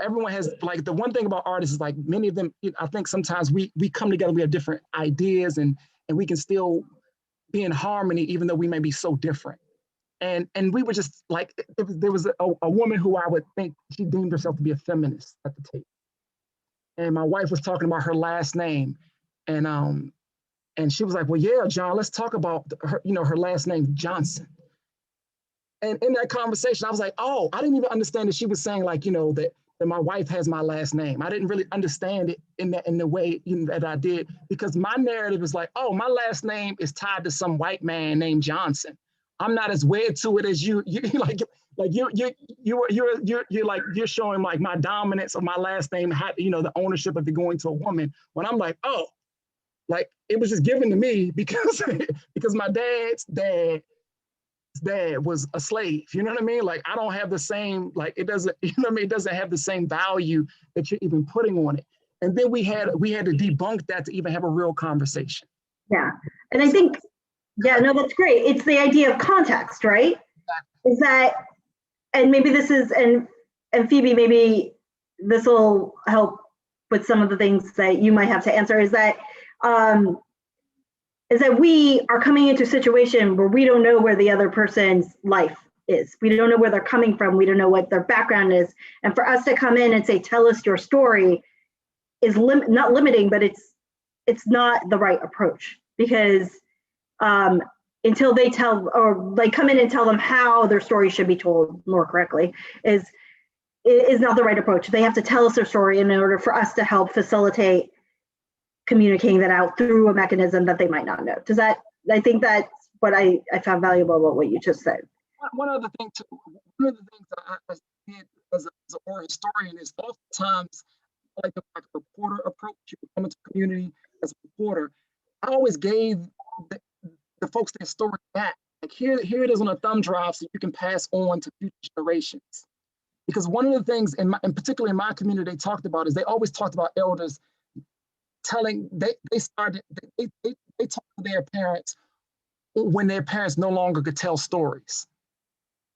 Everyone has, like, the one thing about artists is, like, many of them. I think sometimes we come together. We have different ideas, and we can still be in harmony, even though we may be so different. And we were just like, there was a woman who I would think she deemed herself to be a feminist at the table. And my wife was talking about her last name, and she was like, "Well, yeah, John, let's talk about her, her last name, Johnson." And in that conversation, I was like, "Oh, I didn't even understand that she was saying, like, that my wife has my last name." I didn't really understand it in the way that I did, because my narrative is like, "Oh, my last name is tied to some white man named Johnson. I'm not as wed to it as you you're showing, like, my dominance of my last name, the ownership of it going to a woman." When I'm like, oh, like, it was just given to me because my dad's dad was a slave. You know what I mean? Like, I don't have the same, like, it doesn't, it doesn't have the same value that you're even putting on it. And then we had to debunk that to even have a real conversation. Yeah. And I think, yeah, no, that's great. It's the idea of context, right? Is that, and maybe this is, and Phoebe, maybe this will help with some of the things that you might have to answer, is that we are coming into a situation where we don't know where the other person's life is. We don't know where they're coming from. We don't know what their background is. And for us to come in and say, tell us your story, is not limiting, but it's not the right approach, because until they tell, or like come in and tell them how their story should be told more correctly, is not the right approach. They have to tell us their story in order for us to help facilitate communicating that out through a mechanism that they might not know. I think that's what I found valuable about what you just said. One other thing too, one of the things that I did as an oral historian is, oftentimes, like a reporter approach, you come into the community as a reporter, I always gave the folks their story back. Like, here it is on a thumb drive, so you can pass on to future generations. Because one of the things, in particularly in my community, they talked about is, they always talked about elders telling, they talked to their parents when their parents no longer could tell stories.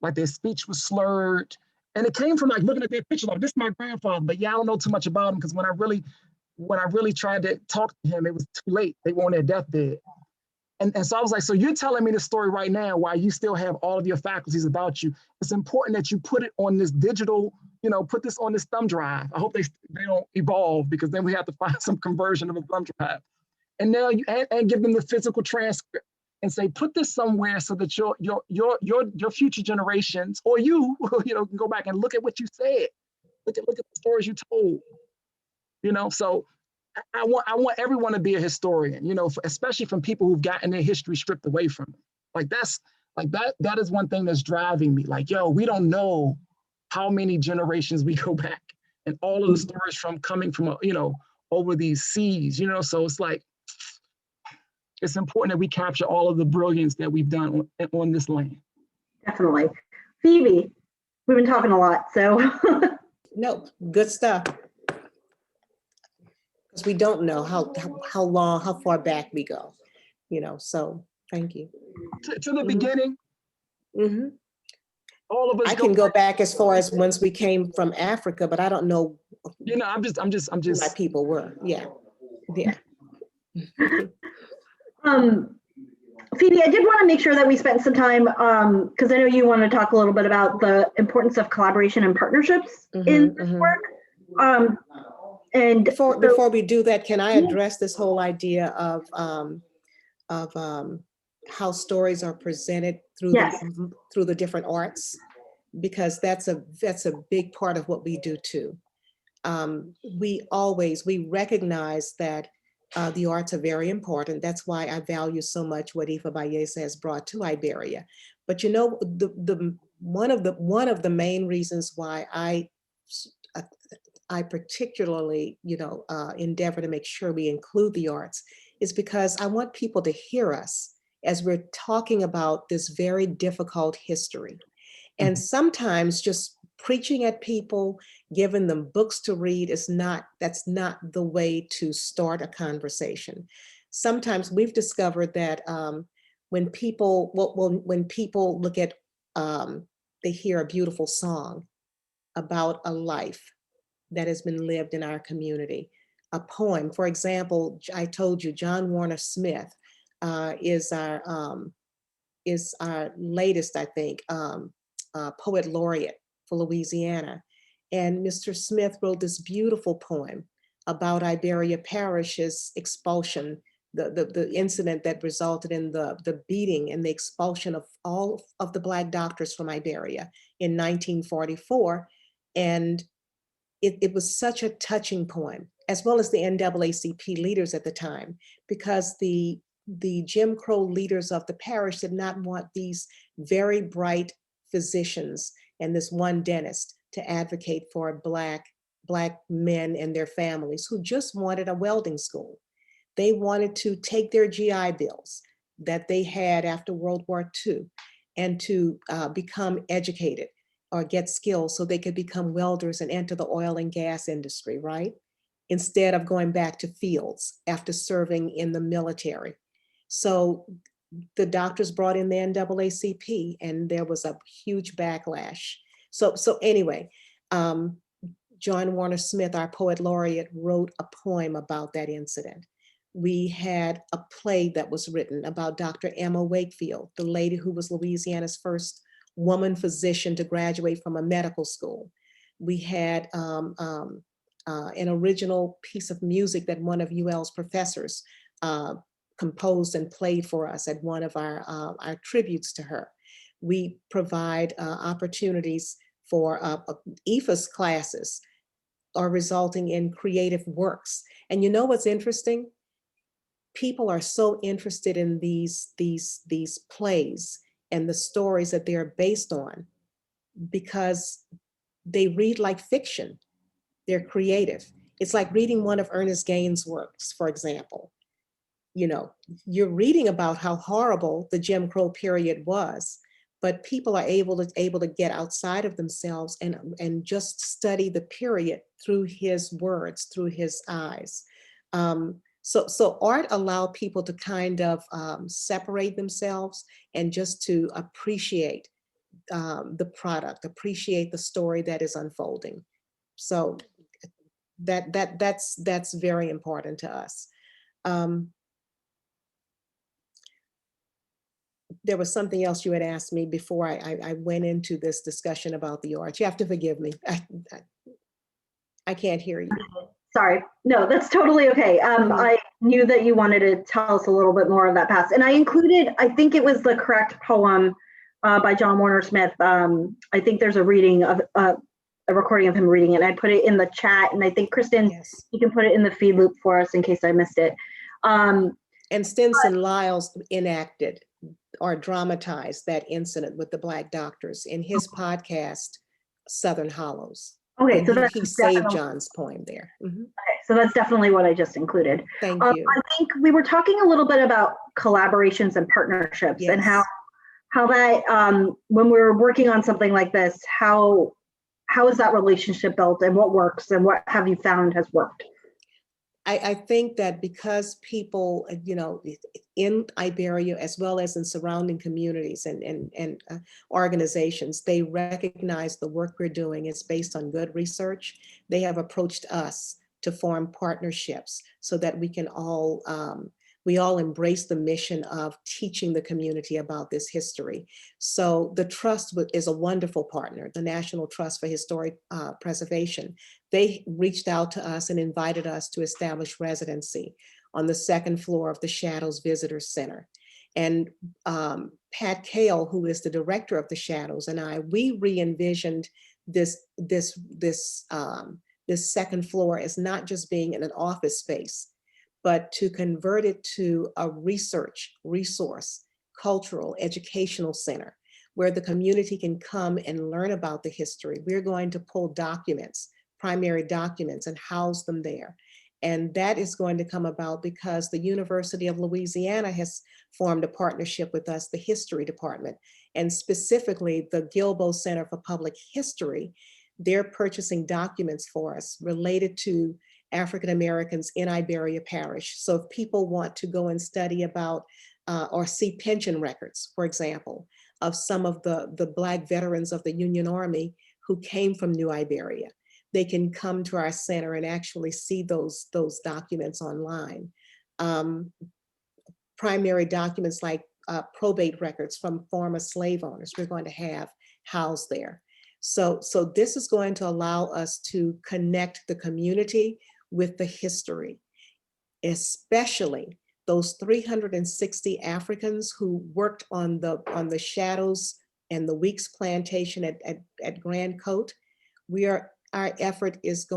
Like, their speech was slurred. And it came from, like, looking at their picture, like, this is my grandfather, but yeah, I don't know too much about him, because when I really tried to talk to him, it was too late. They were on their deathbed. And so I was like, so you're telling me the story right now while you still have all of your faculties about you. It's important that you put it on this digital, put this on this thumb drive. I hope they don't evolve, because then we have to find some conversion of a thumb drive. And now you and give them the physical transcript and say, put this somewhere so that your future generations, or you, can go back and look at what you said. Look at the stories you told. So I want everyone to be a historian, especially from people who've gotten their history stripped away from them. Like, that is one thing that's driving me. Like, we don't know how many generations we go back, and all of the stories coming from over these seas, so it's like, it's important that we capture all of the brilliance that we've done on this land. Definitely. Phoebe, we've been talking a lot, so. No, good stuff. Because we don't know how far back we go, so thank you. To the beginning, all of us. I can go back as far as once we came from Africa, but I don't know. I'm just. Who my people were. Yeah. Phoebe, I did want to make sure that we spent some time, because I know you want to talk a little bit about the importance of collaboration and partnerships in this work. And before we do that, can I address this whole idea of how stories are presented through the different arts? Because that's a big part of what we do too. We recognize that the arts are very important. That's why I value so much what Ifa Bayesa has brought to Iberia. But one of the main reasons why I particularly endeavor to make sure we include the arts is because I want people to hear us as we're talking about this very difficult history. And sometimes just preaching at people, giving them books to read that's not the way to start a conversation. Sometimes we've discovered that when people look at, they hear a beautiful song about a life that has been lived in our community, a poem. For example, I told you, John Warner Smith is our latest, I think, poet laureate for Louisiana. And Mr. Smith wrote this beautiful poem about Iberia Parish's expulsion, the incident that resulted in the beating and the expulsion of all of the Black doctors from Iberia in 1944. And it was such a touching poem, as well as the NAACP leaders at the time, because the Jim Crow leaders of the parish did not want these very bright physicians and this one dentist to advocate for Black men and their families who just wanted a welding school. They wanted to take their GI Bills that they had after World War II and to become educated or get skills so they could become welders and enter the oil and gas industry, right? Instead of going back to fields after serving in the military. So the doctors brought in the NAACP and there was a huge backlash. So anyway, John Warner Smith, our poet laureate, wrote a poem about that incident. We had a play that was written about Dr. Emma Wakefield, the lady who was Louisiana's first woman physician to graduate from a medical school. We had an original piece of music that one of UL's professors composed and played for us at one of our tributes to her. We provide opportunities for IFA's classes are resulting in creative works. And you know what's interesting? People are so interested in these plays and the stories that they're based on because they read like fiction. They're creative. It's like reading one of Ernest Gaines' works, for example. You're reading about how horrible the Jim Crow period was, but people are able to get outside of themselves and just study the period through his words, through his eyes. So art allowed people to kind of separate themselves and just to appreciate the product, appreciate the story that is unfolding. So that's very important to us. There was something else you had asked me before I went into this discussion about the arts. You have to forgive me. I can't hear you. Sorry. No, that's totally okay. I knew that you wanted to tell us a little bit more of that past. And I included, I think it was the correct poem by John Warner Smith. I think there's a reading of a recording of him reading it. And I put it in the chat. And I think, Kristen, you can put it in the feed loop for us in case I missed it. And Stinson Lyles enacted or dramatized that incident with the Black doctors in his podcast, Southern Hollows. Okay, And so that's he saved definitely John's poem there. Mhm. okay. So that's definitely what I just included. Thank you. I think we were talking a little bit about collaborations and partnerships and Yes. how that when we're working on something like this, how is that relationship built and what works and what have you found has worked? I think that because people, in Iberia as well as in surrounding communities and organizations, they recognize the work we're doing is based on good research. They have approached us to form partnerships so that we all embrace the mission of teaching the community about this history. So the Trust is a wonderful partner, the National Trust for Historic Preservation. They reached out to us and invited us to establish residency on the second floor of the Shadows Visitor Center. And Pat Kale, who is the director of the Shadows, and we re-envisioned this second floor as not just being in an office space, but to convert it to a resource, cultural, educational center where the community can come and learn about the history. We're going to pull documents, primary documents, and house them there. And that is going to come about because the University of Louisiana has formed a partnership with us, the history department, and specifically the Gilbo Center for Public History. They're purchasing documents for us related to African Americans in Iberia Parish. So if people want to go and study about or see pension records, for example, of some of the Black veterans of the Union Army who came from New Iberia, they can come to our center and actually see those documents online. Primary documents like probate records from former slave owners, we're going to have housed there. So this is going to allow us to connect the community with the history, especially those 360 Africans who worked on the Shadows and the Weeks plantation at Grand Cote. Our effort is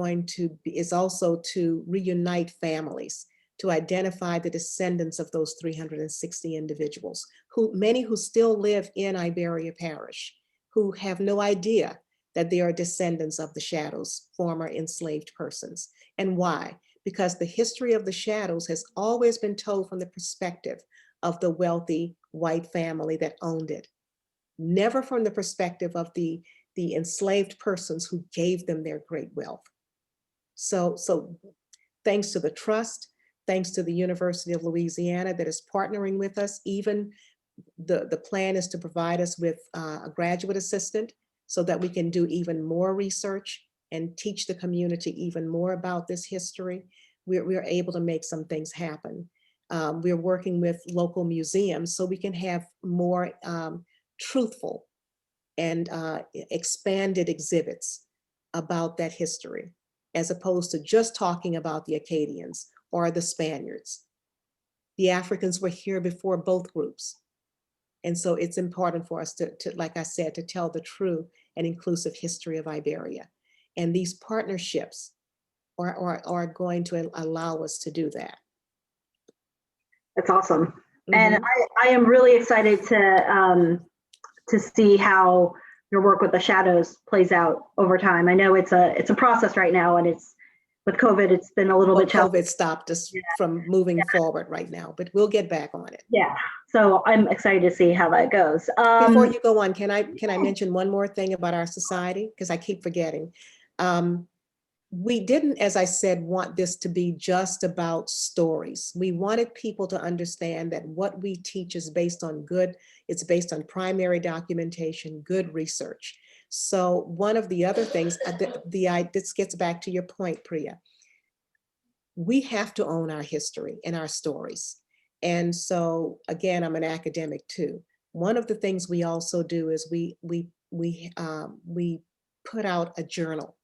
also to reunite families, to identify the descendants of those 360 individuals, many who still live in Iberia Parish, who have no idea that they are descendants of the Shadows, former enslaved persons. And why? Because the history of the Shadows has always been told from the perspective of the wealthy white family that owned it, never from the perspective of the enslaved persons who gave them their great wealth. So thanks to the Trust, thanks to the University of Louisiana that is partnering with us, even the plan is to provide us with a graduate assistant so that we can do even more research and teach the community even more about this history. We're able to make some things happen. We're working with local museums so we can have more truthful and expanded exhibits about that history, as opposed to just talking about the Acadians or the Spaniards. The Africans were here before both groups. And so it's important for us to, like I said, to tell the true and inclusive history of Iberia. And these partnerships are going to allow us to do that. That's awesome. And I am really excited to see how your work with the Shadows plays out over time. I know it's a process right now, and it's with COVID, it's been a little bit challenging. COVID stopped us from moving forward right now, but we'll get back on it. Yeah, so I'm excited to see how that goes. Before you go on, can I mention one more thing about our society? Because I keep forgetting. We didn't, as I said, want this to be just about stories. We wanted people to understand that what we teach is based on it's based on primary documentation, good research. So one of the other things, this gets back to your point, Priya. We have to own our history and our stories. And so again, I'm an academic too. One of the things we also do is we put out a journal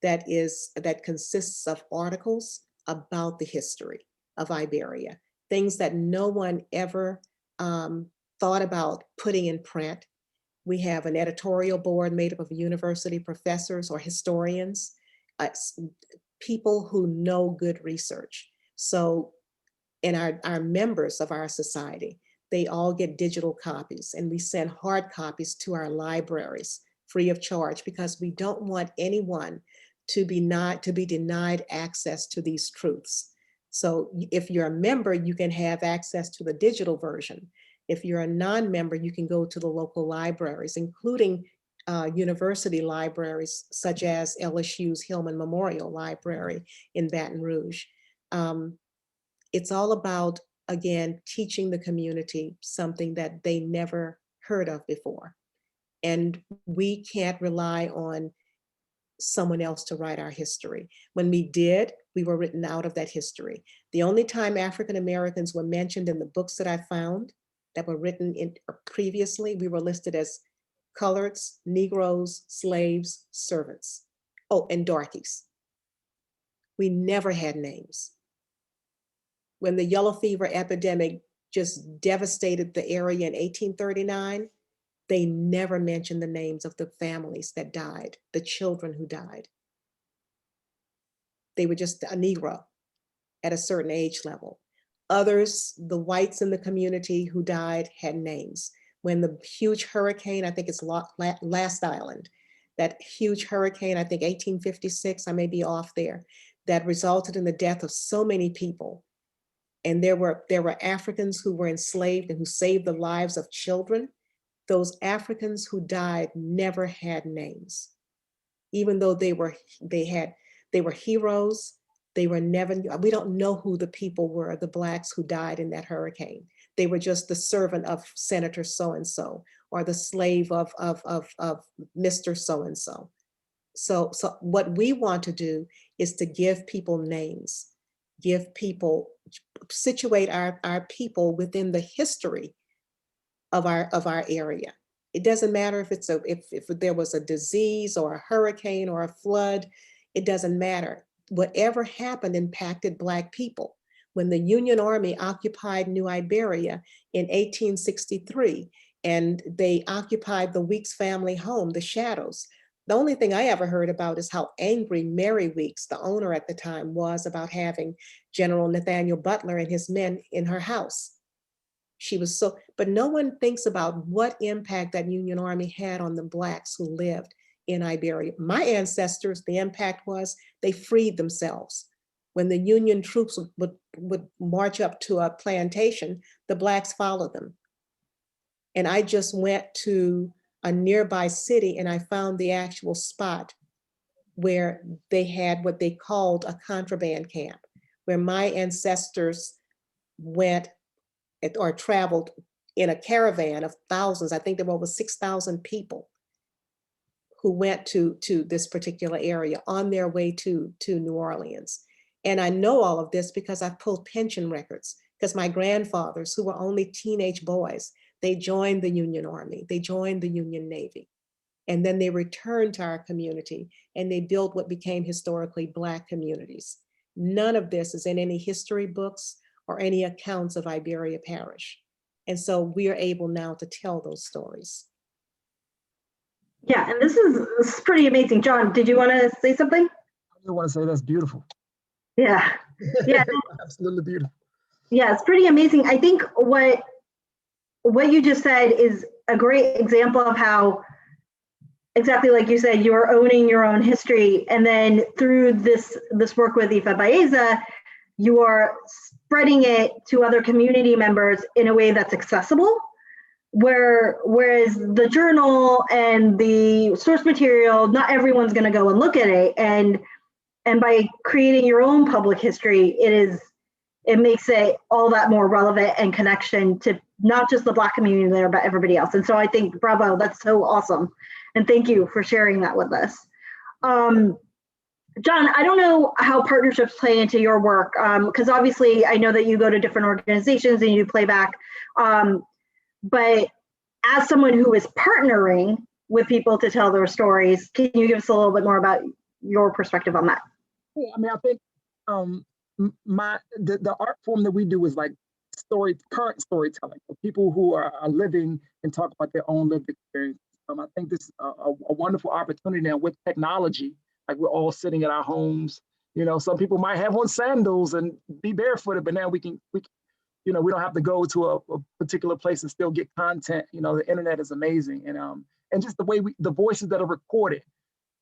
that consists of articles about the history of Iberia, things that no one ever thought about putting in print. We have an editorial board made up of university professors or historians, people who know good research. So, and our members of our society, they all get digital copies, and we send hard copies to our libraries free of charge, because we don't want anyone to be denied access to these truths. So if you're a member, you can have access to the digital version. If you're a non-member, you can go to the local libraries, including university libraries, such as LSU's Hillman Memorial Library in Baton Rouge. It's all about, again, teaching the community something that they never heard of before. And we can't rely on someone else to write our history. When we did, we were written out of that history. The only time African Americans were mentioned in the books that I found that were written in previously, we were listed as coloreds, Negroes, slaves, servants. Oh, and darkies. We never had names. When the yellow fever epidemic just devastated the area in 1839, they never mentioned the names of the families that died, the children who died. They were just a Negro at a certain age level. Others, the whites in the community who died, had names. When the huge hurricane, I think it's Last Island, that huge hurricane, I think 1856, I may be off there, that resulted in the death of so many people. And there were Africans who were enslaved and who saved the lives of children. Those Africans who died never had names. Even though they were heroes, we don't know who the people were, the Blacks who died in that hurricane. They were just the servant of Senator so-and-so, or the slave of Mr. so-and-so. So what we want to do is to give people names, situate our people within the history of our area. It doesn't matter if there was a disease or a hurricane or a flood, it doesn't matter. Whatever happened impacted Black people. When the Union Army occupied New Iberia in 1863, and they occupied the Weeks family home, the Shadows, the only thing I ever heard about is how angry Mary Weeks, the owner at the time, was about having General Nathaniel Butler and his men in her house. She was so, but no one thinks about what impact that Union Army had on the Blacks who lived in Iberia. My ancestors, the impact was they freed themselves. When the Union troops would march up to a plantation, the Blacks followed them. And I just went to a nearby city and I found the actual spot where they had what they called a contraband camp, where my ancestors went or traveled in a caravan of thousands. I think there were over 6,000 people who went to this particular area on their way to New Orleans. And I know all of this because I've pulled pension records, because my grandfathers, who were only teenage boys, they joined the Union Army, they joined the Union Navy, and then they returned to our community and they built what became historically Black communities. None of this is in any history books or any accounts of Iberia Parish. And so we are able now to tell those stories. Yeah, and this is pretty amazing. John, did you want to say something? I just want to say that's beautiful. Yeah, yeah. Absolutely beautiful. Yeah, it's pretty amazing. I think what you just said is a great example of how, exactly like you said, you're owning your own history. And then through this work with Ifa Baeza, you are spreading it to other community members in a way that's accessible, whereas the journal and the source material, not everyone's going to go and look at it. And by creating your own public history, it makes it all that more relevant and connection to not just the Black community there, but everybody else. And so I think, bravo, that's so awesome. And thank you for sharing that with us. John, I don't know how partnerships play into your work, because obviously I know that you go to different organizations and you play back. But as someone who is partnering with people to tell their stories, can you give us a little bit more about your perspective on that? Yeah, I mean, I think the art form that we do is like current storytelling for people who are living and talk about their own lived experience. I think this is a wonderful opportunity now with technology. Like, we're all sitting at our homes. You know, some people might have on sandals and be barefooted, but now we don't have to go to a particular place and still get content. You know, the internet is amazing, and and just the way the voices that are recorded.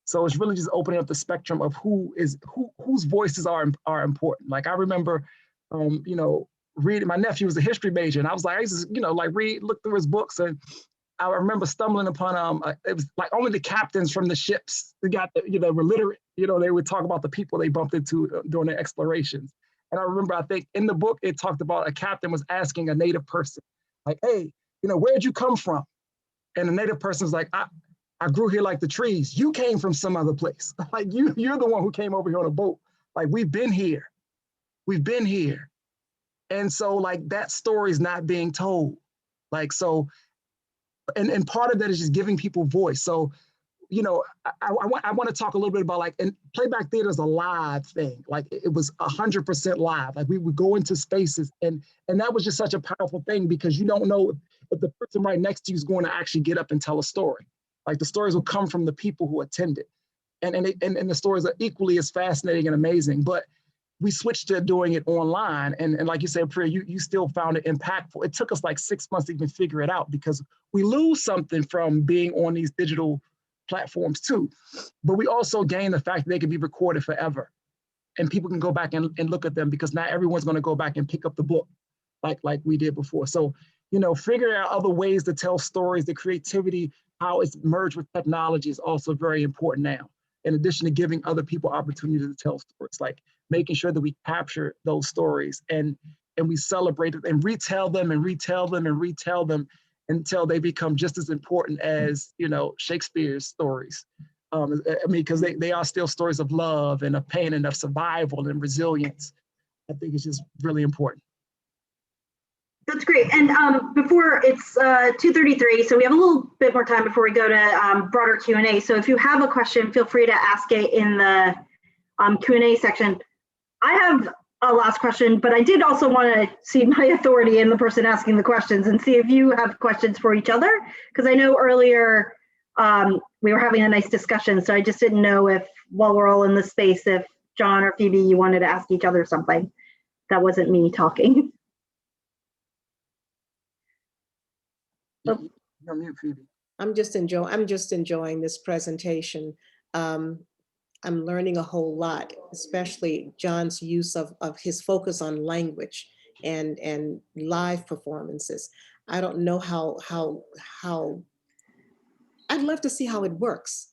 So it's really just opening up the spectrum of whose voices are important. Like I remember, you know, reading, my nephew was a history major, and I was like, I used to, you know, like look through his books, and I remember stumbling upon, it was like only the captains from the ships that got, were literate, they would talk about the people they bumped into during their explorations. And I remember, I think in the book, it talked about a captain was asking a native person, like, hey, where'd you come from? And the native person was like, I grew here like the trees. You came from some other place. Like you're the one who came over here on a boat. Like we've been here. We've been here. And so like that story is not being told. Like, so, and part of that is just giving people voice. So, I want to talk a little bit about like, and playback theater is a live thing. Like it was 100% live. Like we would go into spaces, and that was just such a powerful thing, because you don't know if the person right next to you is going to actually get up and tell a story. Like the stories will come from the people who attended, and the stories are equally as fascinating and amazing. But we switched to doing it online, and like you said, Priya, you still found it impactful. It took us like 6 months to even figure it out, because we lose something from being on these digital platforms too, but we also gain the fact that they can be recorded forever, and people can go back and look at them, because not everyone's going to go back and pick up the book like we did before. So, figuring out other ways to tell stories, the creativity, how it's merged with technology is also very important now. In addition to giving other people opportunity to tell stories, like making sure that we capture those stories and we celebrate it and retell them and retell them and retell them until they become just as important as, Shakespeare's stories. Because they are still stories of love and of pain and of survival and resilience. I think it's just really important. That's great. And before it's 2:33, so we have a little bit more time before we go to broader Q&A. So if you have a question, feel free to ask it in the Q&A section. I have a last question, but I did also want to see my authority in the person asking the questions and see if you have questions for each other, because I know earlier we were having a nice discussion, so I just didn't know if, while we're all in this space, if John or Phoebe, you wanted to ask each other something. That wasn't me talking. You're mute, Phoebe. I'm just enjoying this presentation. I'm learning a whole lot, especially John's use of his focus on language and live performances. I don't know how I'd love to see how it works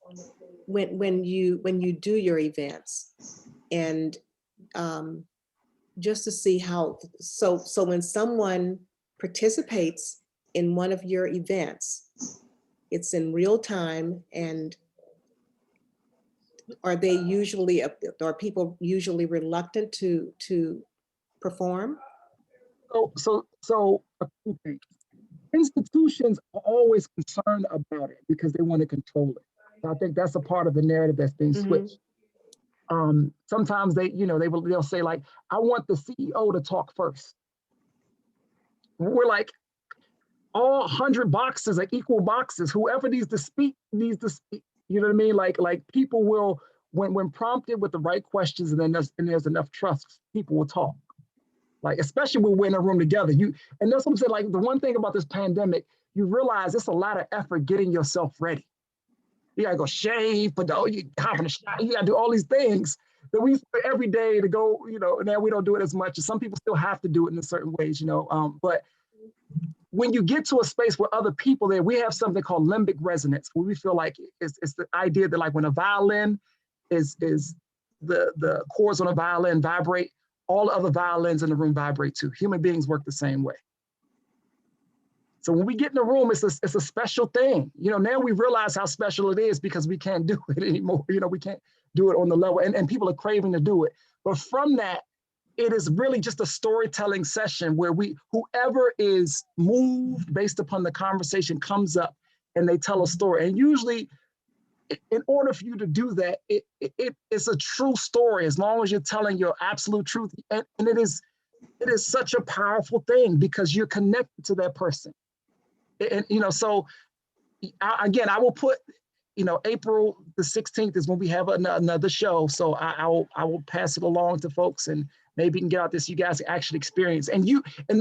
when you do your events, and just to see how, so when someone participates in one of your events, it's in real time, and are people usually reluctant to perform? So a few things. Institutions are always concerned about it because they want to control it. So I think that's a part of the narrative that's being switched. Sometimes they'll say like, I want the CEO to talk first. We're like, all 100 boxes are equal boxes. Whoever needs to speak needs to speak. You know what I mean? Like people will, when prompted with the right questions, and there's enough trust, people will talk. Like, especially when we're in a room together. And that's what I'm saying. Like, the one thing about this pandemic, you realize it's a lot of effort getting yourself ready. You gotta go shave, you hop in the shot, you gotta do all these things that we do every day to go, now we don't do it as much. Some people still have to do it in certain ways, but when you get to a space where other people there, we have something called limbic resonance, where we feel like it's the idea that like when a violin is the chords on a violin vibrate, all the other violins in the room vibrate too. Human beings work the same way. So when we get in the room, it's a special thing. Now we realize how special it is because we can't do it anymore. We can't do it on the level, and people are craving to do it. But from that, it is really just a storytelling session where whoever is moved based upon the conversation comes up and they tell a story. And usually, in order for you to do that, it's a true story, as long as you're telling your absolute truth. And it is such a powerful thing because you're connected to that person. And so again, I will put, April the 16th is when we have another show. So I will pass it along to folks, and maybe you can get out this, you guys actually experience. And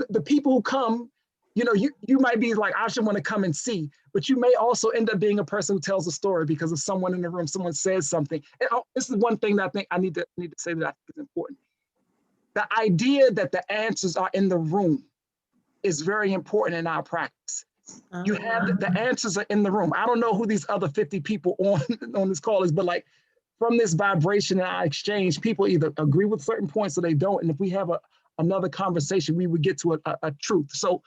the people who come, you know, you might be like, I should want to come and see, but you may also end up being a person who tells a story because of someone in the room, someone says something. And this is one thing that I think I need to say that I think is important. The idea that the answers are in the room is very important in our practice. You have the answers are in the room. I don't know who these other 50 people on this call is, but like from this vibration and our exchange, people either agree with certain points or they don't. And if we have another conversation, we would get to a truth. So,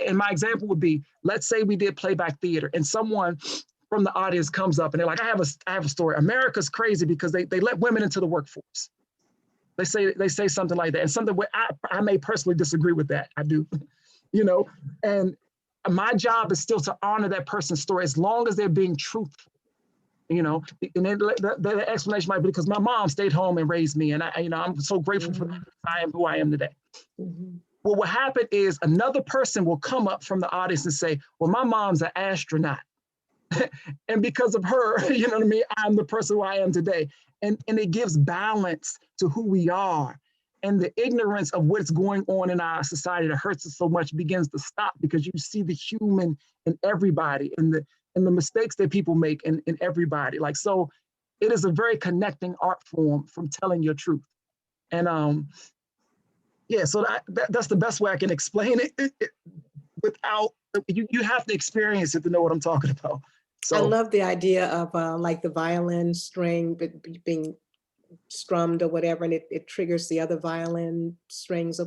and my example would be, let's say we did playback theater and someone from the audience comes up and they're like, I have a story. America's crazy because they let women into the workforce. They say something like that, and something where I may personally disagree with that. I do, you know, and my job is still to honor that person's story as long as they're being truthful, you know. And then the explanation might be because my mom stayed home and raised me, and I'm so grateful for that. I am who I am today. Well, what happened is another person will come up from the audience and say, well, my mom's an astronaut. And because of her, you know what I mean, I'm the person who I am today. And it gives balance to who we are. And the ignorance of what's going on in our society that hurts us so much begins to stop because you see the human in everybody and the mistakes that people make in everybody. Like, so it is a very connecting art form from telling your truth. And yeah, so that's the best way I can explain it without, you have to experience it to know what I'm talking about. So I love the idea of like the violin string being strummed or whatever, and it triggers the other violin strings.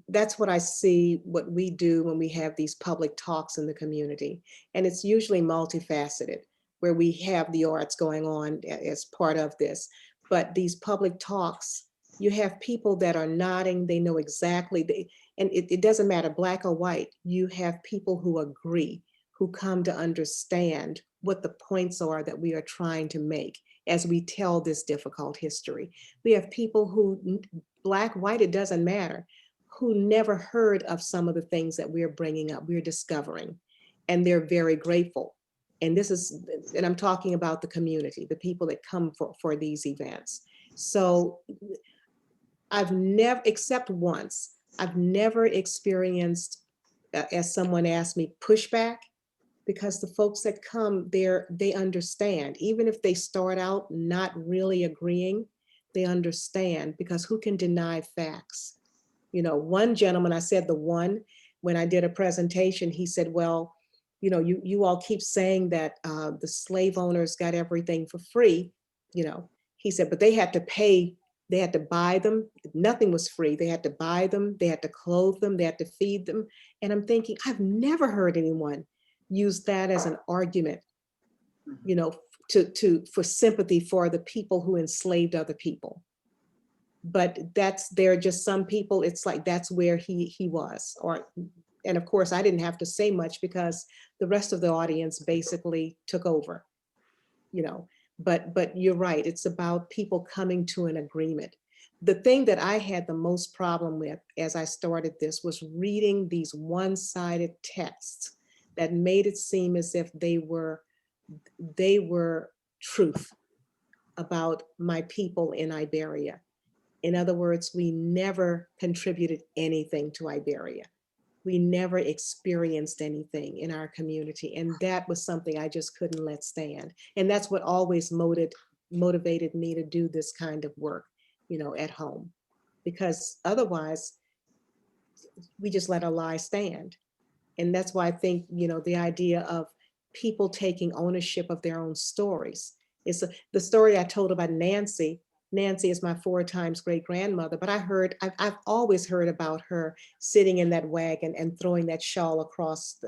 That's what I see, what we do when we have these public talks in the community. And it's usually multifaceted, where we have the arts going on as part of this. But these public talks, you have people that are nodding, they know exactly, and it doesn't matter black or white, you have people who agree, who come to understand what the points are that we are trying to make as we tell this difficult history. We have people who, black, white, it doesn't matter, who never heard of some of the things that we're bringing up, we're discovering, and they're very grateful. And I'm talking about the community, the people that come for these events. So I've never, except once, I've never experienced, as someone asked me, pushback, because the folks that come there, they understand. Even if they start out not really agreeing, they understand, because who can deny facts? You know, one gentleman, I said the one, when I did a presentation, he said, well, you know, you all keep saying that the slave owners got everything for free, you know. He said, but they had to pay, they had to buy them. Nothing was free. They had to buy them, they had to clothe them, they had to feed them. And I'm thinking, I've never heard anyone use that as an argument, you know, for sympathy for the people who enslaved other people. But there are just some people, it's like that's where he was. And of course, I didn't have to say much because the rest of the audience basically took over, you know. But you're right, it's about people coming to an agreement. The thing that I had the most problem with as I started this was reading these one-sided texts that made it seem as if they were truth about my people in Iberia. In other words, we never contributed anything to Iberia. We never experienced anything in our community. And that was something I just couldn't let stand. And that's what always motivated me to do this kind of work, you know, at home, because otherwise we just let a lie stand. And that's why I think, you know, the idea of people taking ownership of their own stories. It's the story I told about Nancy. Nancy is my 4 times great grandmother, but I've always heard about her sitting in that wagon and throwing that shawl across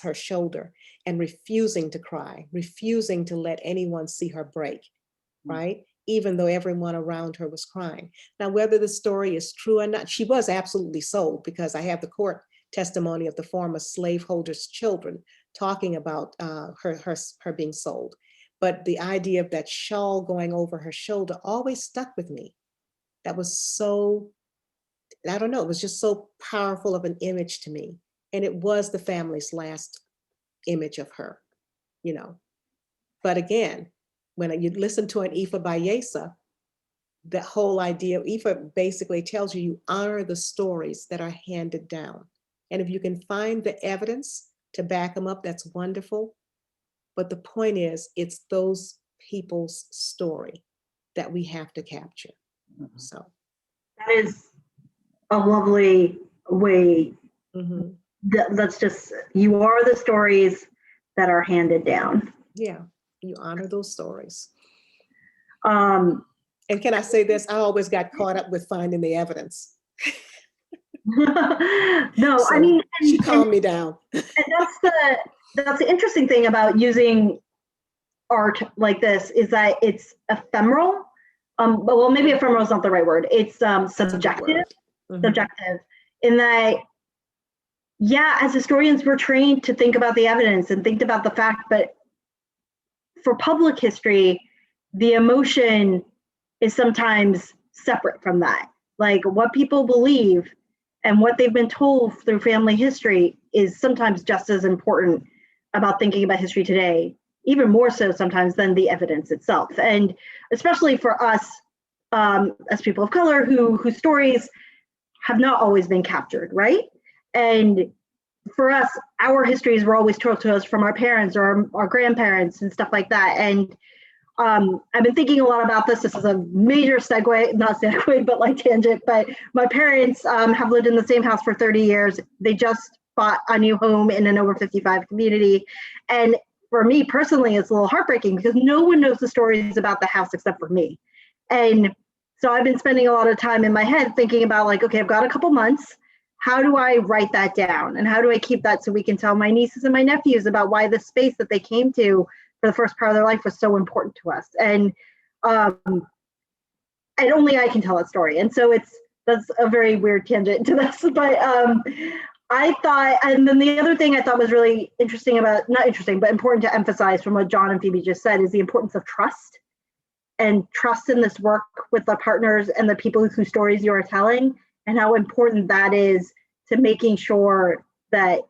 her shoulder and refusing to cry, refusing to let anyone see her break, right? Even though everyone around her was crying. Now, whether the story is true or not, she was absolutely sold, because I have the court testimony of the former slaveholders' children talking about her being sold. But the idea of that shawl going over her shoulder always stuck with me. That was so, I don't know, it was just so powerful of an image to me. And it was the family's last image of her, you know. But again, when you listen to an Ifa Bayesa, the whole idea of Ifa basically tells you honor the stories that are handed down. And if you can find the evidence to back them up, that's wonderful. But the point is, it's those people's story that we have to capture. So that is a lovely way. mhm. That's just, you are the stories that are handed down. Yeah, you honor those stories. Um, And can I say this? I always got caught up with finding the evidence. no, So I mean, she calmed me down. and that's the interesting thing about using art like this, is that it's ephemeral. But well, maybe ephemeral is not the right word. It's subjective. Mhm. Subjective in that, yeah, as historians, we're trained to think about the evidence and think about the fact, but for public history, the emotion is sometimes separate from that. Like what people believe and what they've been told through family history is sometimes just as important about thinking about history today, even more so sometimes than the evidence itself. And especially for us as people of color whose stories have not always been captured, right? And for us, our histories were always told to us from our parents or our grandparents and stuff like that. And I've been thinking a lot about this. This is a major segue, not segue, but like tangent. But my parents have lived in the same house for 30 years. They just bought a new home in an over 55 community. And for me personally, it's a little heartbreaking because no one knows the stories about the house except for me. And so I've been spending a lot of time in my head thinking about like, okay, I've got a couple months. How do I write that down? And how do I keep that so we can tell my nieces and my nephews about why the space that they came to for the first part of their life was so important to us? And only I can tell that story. And so that's a very weird tangent to this, but I thought, and then the other thing I thought was really interesting about, not interesting, but important to emphasize from what John and Phoebe just said is the importance of trust, and trust in this work with the partners and the people whose stories you are telling, and how important that is to making sure that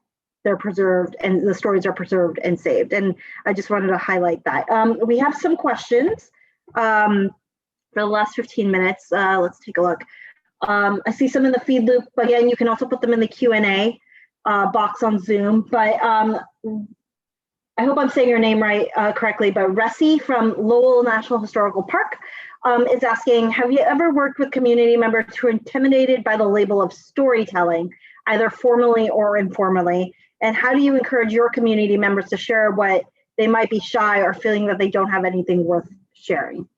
they're preserved and the stories are preserved and saved. And I just wanted to highlight that. We have some questions for the last 15 minutes. Let's take a look. I see some in the feed loop. Again, you can also put them in the Q&A box on Zoom. But I hope I'm saying your name right correctly, but Ressi from Lowell National Historical Park is asking, have you ever worked with community members who are intimidated by the label of storytelling, either formally or informally? And how do you encourage your community members to share what they might be shy or feeling that they don't have anything worth sharing?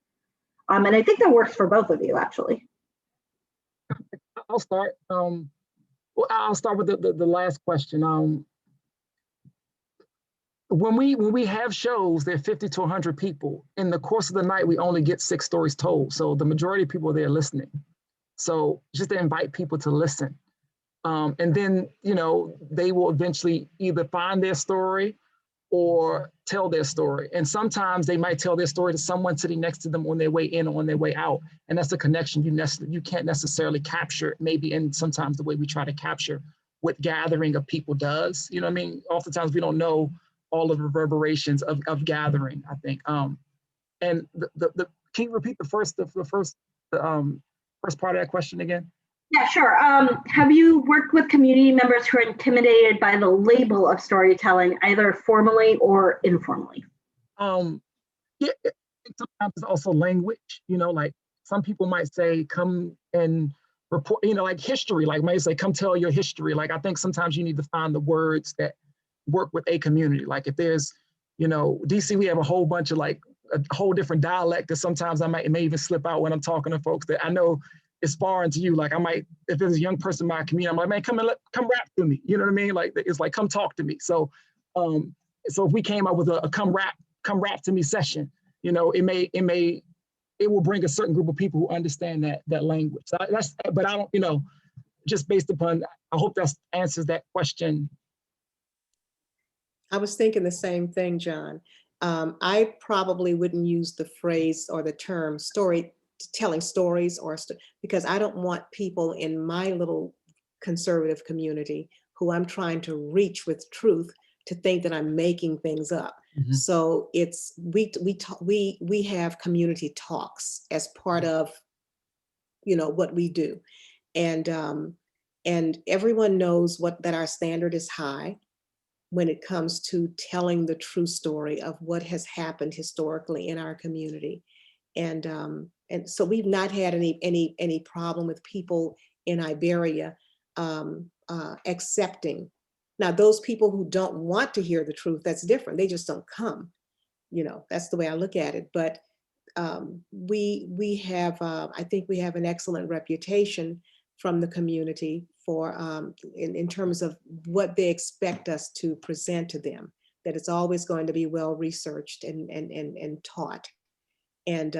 And I think that works for both of you, actually. I'll start. Well, I'll start with the last question. When we have shows, there are 50 to 100 people. In the course of the night, we only get 6 stories told. So the majority of people are there listening. So just to invite people to listen. And then, you know, they will eventually either find their story or tell their story. And sometimes they might tell their story to someone sitting next to them on their way in or on their way out. And that's a connection you can't necessarily capture, maybe in sometimes the way we try to capture what gathering of people does. You know what I mean? Oftentimes we don't know all of the reverberations of gathering, I think. And can you repeat the first part of that question again? Yeah, sure. Have you worked with community members who are intimidated by the label of storytelling, either formally or informally? Yeah, sometimes it's also language, you know, like some people might say, come and report, you know, like history, like might say, come tell your history. Like, I think sometimes you need to find the words that work with a community. Like if there's, you know, DC, we have a whole bunch of like a whole different dialect that sometimes it may even slip out when I'm talking to folks that I know is foreign to you. Like I might, if there's a young person in my community, I'm like, man, come rap to me. You know what I mean? Like, it's like, come talk to me. So if we came up with a come rap to me session, you know, it will bring a certain group of people who understand that language. So but I don't, you know, just based upon, I hope that answers that question. I was thinking the same thing, John. I probably wouldn't use the phrase or the term telling stories because I don't want people in my little conservative community who I'm trying to reach with truth to think that I'm making things up. Mm-hmm. So it's we have community talks as part of, you know, what we do, and And everyone knows that our standard is high when it comes to telling the true story of what has happened historically in our community. And so we've not had any problem with people in Iberia accepting. Now, those people who don't want to hear the truth, that's different. They just don't come. You know, that's the way I look at it. But we have, I think we have an excellent reputation from the community for in terms of what they expect us to present to them, that it's always going to be well researched and taught. And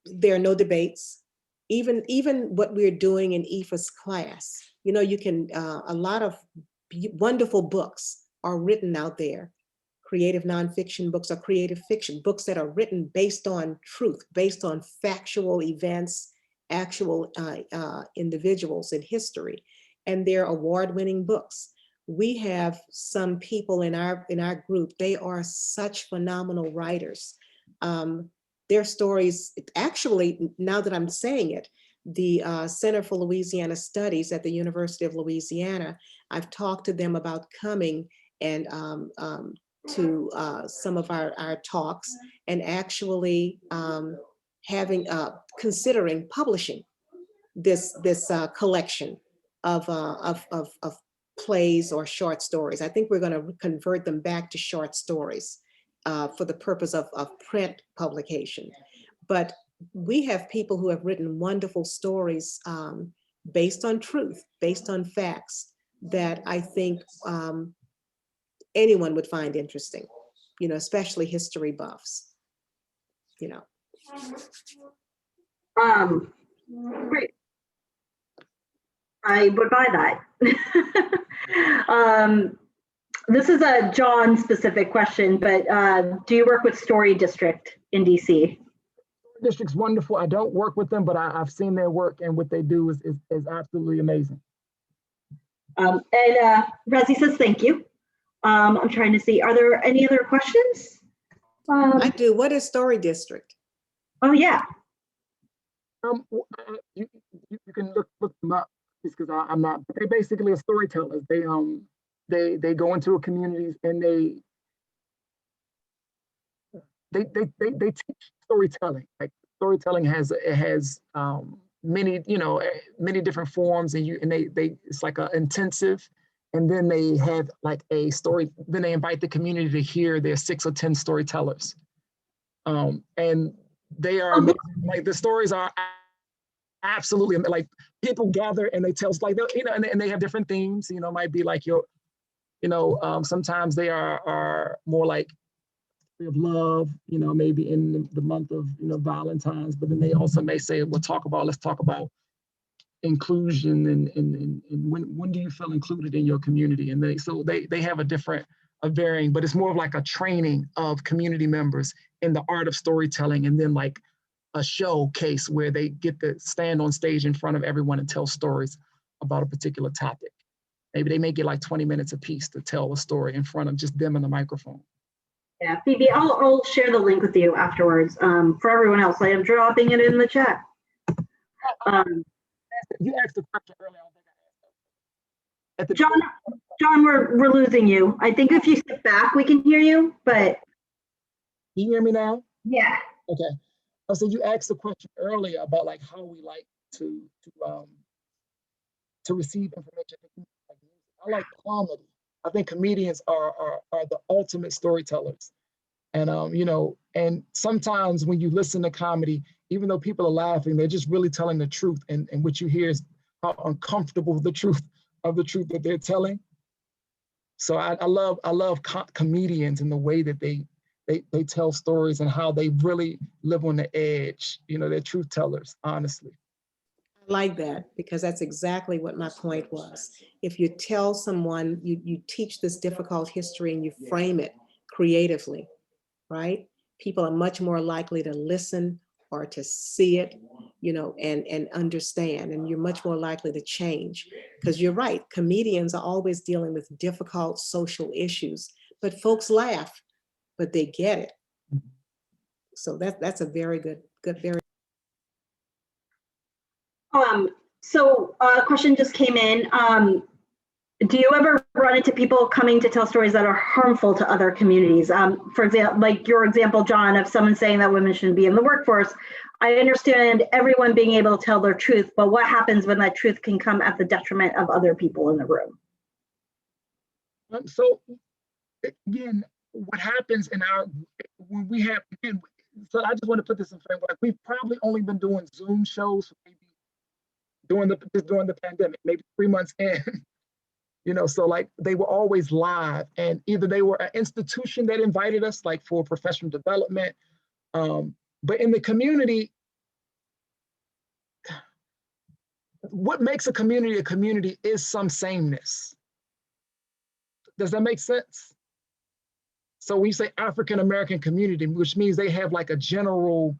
there are no debates. Even what we're doing in Aoife's class, you know, you can, a lot of wonderful books are written out there, creative nonfiction books or creative fiction, books that are written based on truth, based on factual events, actual individuals in history, and they're award-winning books. We have some people in our group, they are such phenomenal writers. Their stories, actually, now that I'm saying it, the Center for Louisiana Studies at the University of Louisiana, I've talked to them about coming and to some of our talks, and actually considering publishing this collection of plays or short stories. I think we're going to convert them back to short stories for the purpose of print publication. But we have people who have written wonderful stories based on truth, based on facts, that I think anyone would find interesting, you know, especially history buffs, you know. Great. I would buy that. This is a John specific question, but do you work with Story District in DC? District's wonderful. I don't work with them, but I've seen their work, and what they do is absolutely amazing. And Resi says thank you. I'm trying to see, are there any other questions? I do. What is Story District? Oh yeah. You can look them up, just because I'm not. But they're basically a storytellers. They go into a communities and they teach storytelling. Like storytelling has many many different forms, and they it's like an intensive. And then they have like a story, then they invite the community to hear their 6 or 10 storytellers. And they are amazing. Like the stories are absolutely, like people gather and they tell, like, you know, and they have different themes, you know, might be like your, you know, sometimes they are more like of love, you know, maybe in the month of, you know, Valentine's, but then they also may say, let's talk about inclusion and when do you feel included in your community? And they have a varying, but it's more of like a training of community members in the art of storytelling, and then like a showcase where they get to stand on stage in front of everyone and tell stories about a particular topic. Maybe they may get like 20 minutes a piece to tell a story in front of just them and the microphone. Yeah, Phoebe, I'll share the link with you afterwards. For everyone else, I am dropping it in the chat. You asked the question earlier. John, we're losing you. I think if you step back, we can hear you, but. Can you hear me now? Yeah. Okay. So you asked the question earlier about like how we like to receive information. I like comedy. I think comedians are the ultimate storytellers. And you know, and sometimes when you listen to comedy, even though people are laughing, they're just really telling the truth. And what you hear is how uncomfortable the truth that they're telling. So I love comedians and the way that they tell stories and how they really live on the edge. You know, they're truth tellers, honestly. I like that, because that's exactly what my point was. If you tell someone, you teach this difficult history and you frame it creatively, right? People are much more likely to listen or to see it, you know, and understand, and you're much more likely to change. Because you're right, comedians are always dealing with difficult social issues, but folks laugh, but they get it. So that's a very good. So a question just came in. Do you ever run into people coming to tell stories that are harmful to other communities? For example, like your example, John, of someone saying that women shouldn't be in the workforce. I understand everyone being able to tell their truth, but what happens when that truth can come at the detriment of other people in the room? So again, what happens in our, when we have, again, so I just want to put this in framework. Like, we've probably only been doing Zoom shows maybe during the pandemic, maybe 3 months in. You know, so like they were always live, and either they were an institution that invited us, like for professional development, but in the community, what makes a community is some sameness. Does that make sense? So when you say African American community, which means they have like a general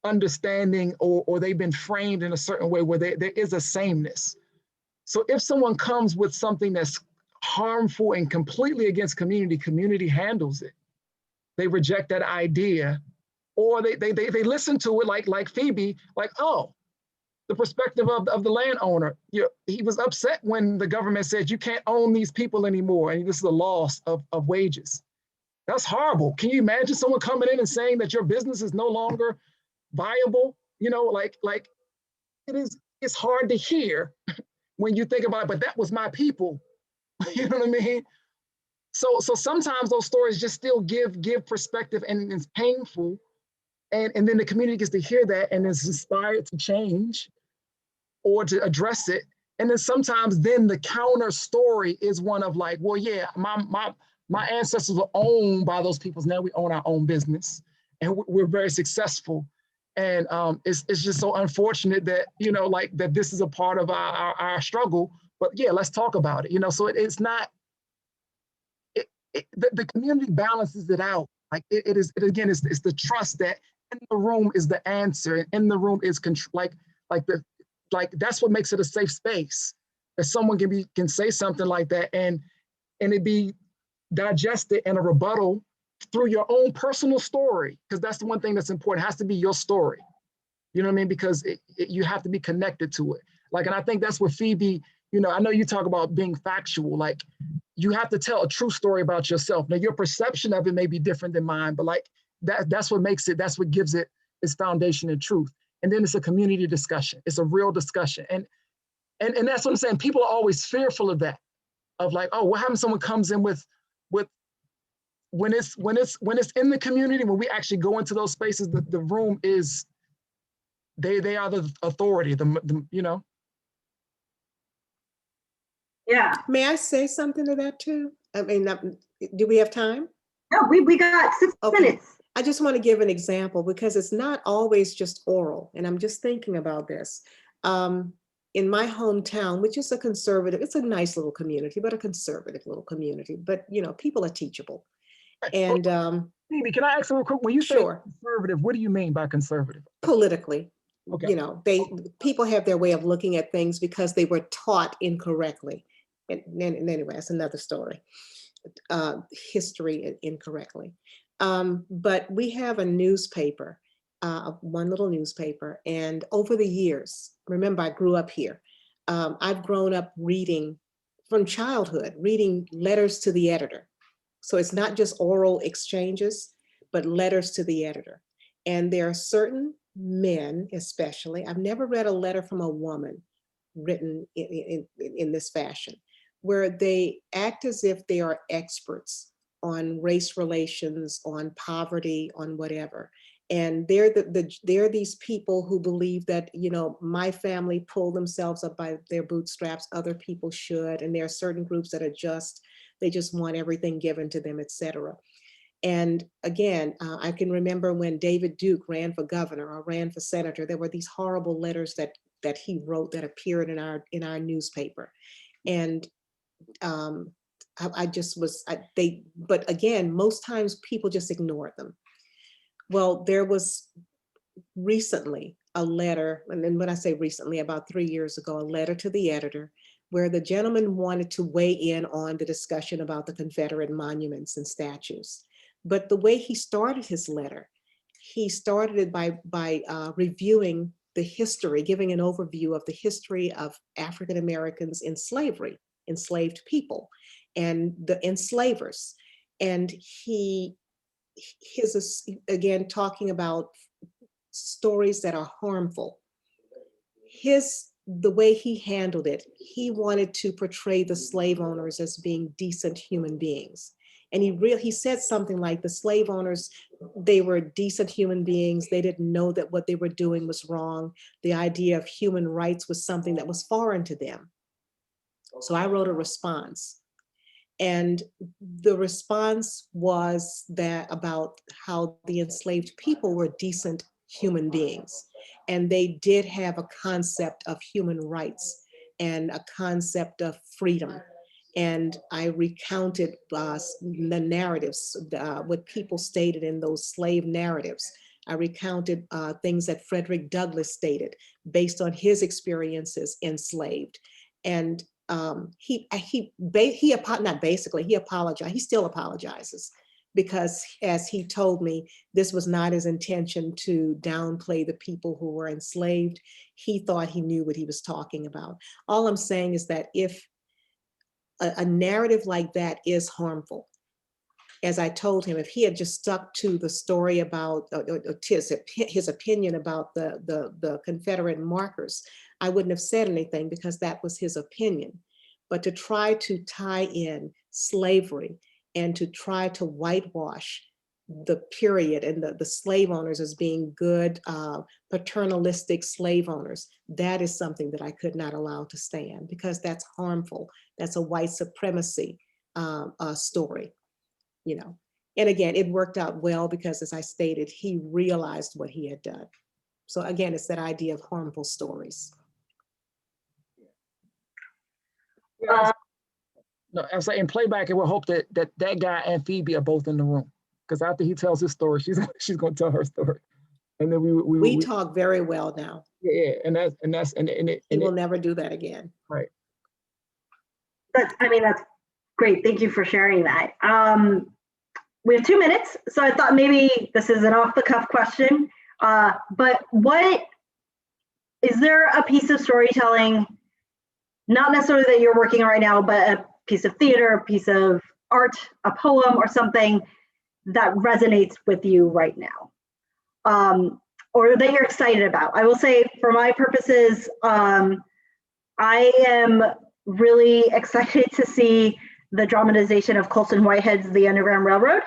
understanding, or they've been framed in a certain way where there is a sameness. So if someone comes with something that's harmful and completely against community handles it. They reject that idea, or they listen to it like Phoebe, like, oh, the perspective of the landowner. You know, he was upset when the government said you can't own these people anymore, and this is a loss of wages. That's horrible. Can you imagine someone coming in and saying that your business is no longer viable? You know, like it's hard to hear when you think about it, but that was my people. You know what I mean? So sometimes those stories just still give perspective, and it's painful. And then the community gets to hear that and is inspired to change or to address it. And then sometimes then the counter story is one of like, well, yeah, my ancestors were owned by those peoples. Now we own our own business and we're very successful. And it's just so unfortunate that, you know, like that this is a part of our struggle. But yeah, let's talk about it. You know, so it's not, the community balances it out. Like it's the trust that in the room is the answer, and in the room is control. Like that's what makes it a safe space. That someone can say something like that, and it be digested in a rebuttal through your own personal story, because that's the one thing that's important. It has to be your story. You know what I mean? Because you have to be connected to it. Like, and I think that's what Phoebe, you know, I know you talk about being factual, like you have to tell a true story about yourself. Now your perception of it may be different than mine, but like that's what makes it, that's what gives it its foundation and truth. And then it's a community discussion. It's a real discussion. And that's what I'm saying. People are always fearful of that, of like, oh, what happens if someone comes in with when it's in the community, when we actually go into those spaces, the room is, they are the authority, the you know. Yeah. May I say something to that too? I mean, do we have time? No, we got 6 minutes. I just want to give an example, because it's not always just oral. And I'm just thinking about this. In my hometown, which is a conservative, it's a nice little community, but a conservative little community. But, you know, people are teachable. And Phoebe, can I ask real quick? When you say conservative, what do you mean by conservative? Politically. Okay. You know, people have their way of looking at things because they were taught incorrectly. And anyway, that's another story. History incorrectly. But we have a newspaper, one little newspaper. And over the years, remember, I grew up here. I've grown up reading from childhood, reading letters to the editor. So it's not just oral exchanges, but letters to the editor. And there are certain men, especially, I've never read a letter from a woman written in this fashion, where they act as if they are experts on race relations, on poverty, on whatever. And they're these people who believe that, you know, my family pulled themselves up by their bootstraps, other people should. And there are certain groups that are they just want everything given to them, etc. And again, I can remember when David Duke ran for governor or ran for senator, there were these horrible letters that he wrote that appeared in our newspaper. And but again, most times people just ignored them. Well, there was recently a letter, and then when I say recently, about 3 years ago, a letter to the editor where the gentleman wanted to weigh in on the discussion about the Confederate monuments and statues. But the way he started his letter, he started it by reviewing the history, giving an overview of the history of African Americans in slavery, enslaved people, and the enslavers. And again, talking about stories that are harmful. The way he handled it, he wanted to portray the slave owners as being decent human beings. And he said something like the slave owners, they were decent human beings. They didn't know that what they were doing was wrong. The idea of human rights was something that was foreign to them. So I wrote a response. And the response was that about how the enslaved people were decent human beings. And they did have a concept of human rights and a concept of freedom. And I recounted the narratives, what people stated in those slave narratives. I recounted things that Frederick Douglass stated based on his experiences enslaved. And he apologized. He still apologizes, because as he told me, this was not his intention to downplay the people who were enslaved. He thought he knew what he was talking about. All I'm saying is that if a narrative like that is harmful, as I told him, if he had just stuck to the story about his opinion about the Confederate markers, I wouldn't have said anything, because that was his opinion. But to try to tie in slavery and to try to whitewash the period and the slave owners as being good, paternalistic slave owners, that is something that I could not allow to stand, because that's harmful. That's a white supremacy story. You know, and again, it worked out well, because as I stated, he realized what he had done. So again, it's that idea of harmful stories. No, I'm saying in playback, it will hope that that guy and Phoebe are both in the room, because after he tells his story, she's going to tell her story, and then we talk very well now. Yeah, and he will never do that again. Right. That's great. Thank you for sharing that. We have 2 minutes, so I thought maybe this is an off-the-cuff question, but is there a piece of storytelling, not necessarily that you're working on right now, but a piece of theater, a piece of art, a poem or something that resonates with you right now, or that you're excited about? I will say, for my purposes, I am really excited to see the dramatization of Colson Whitehead's The Underground Railroad.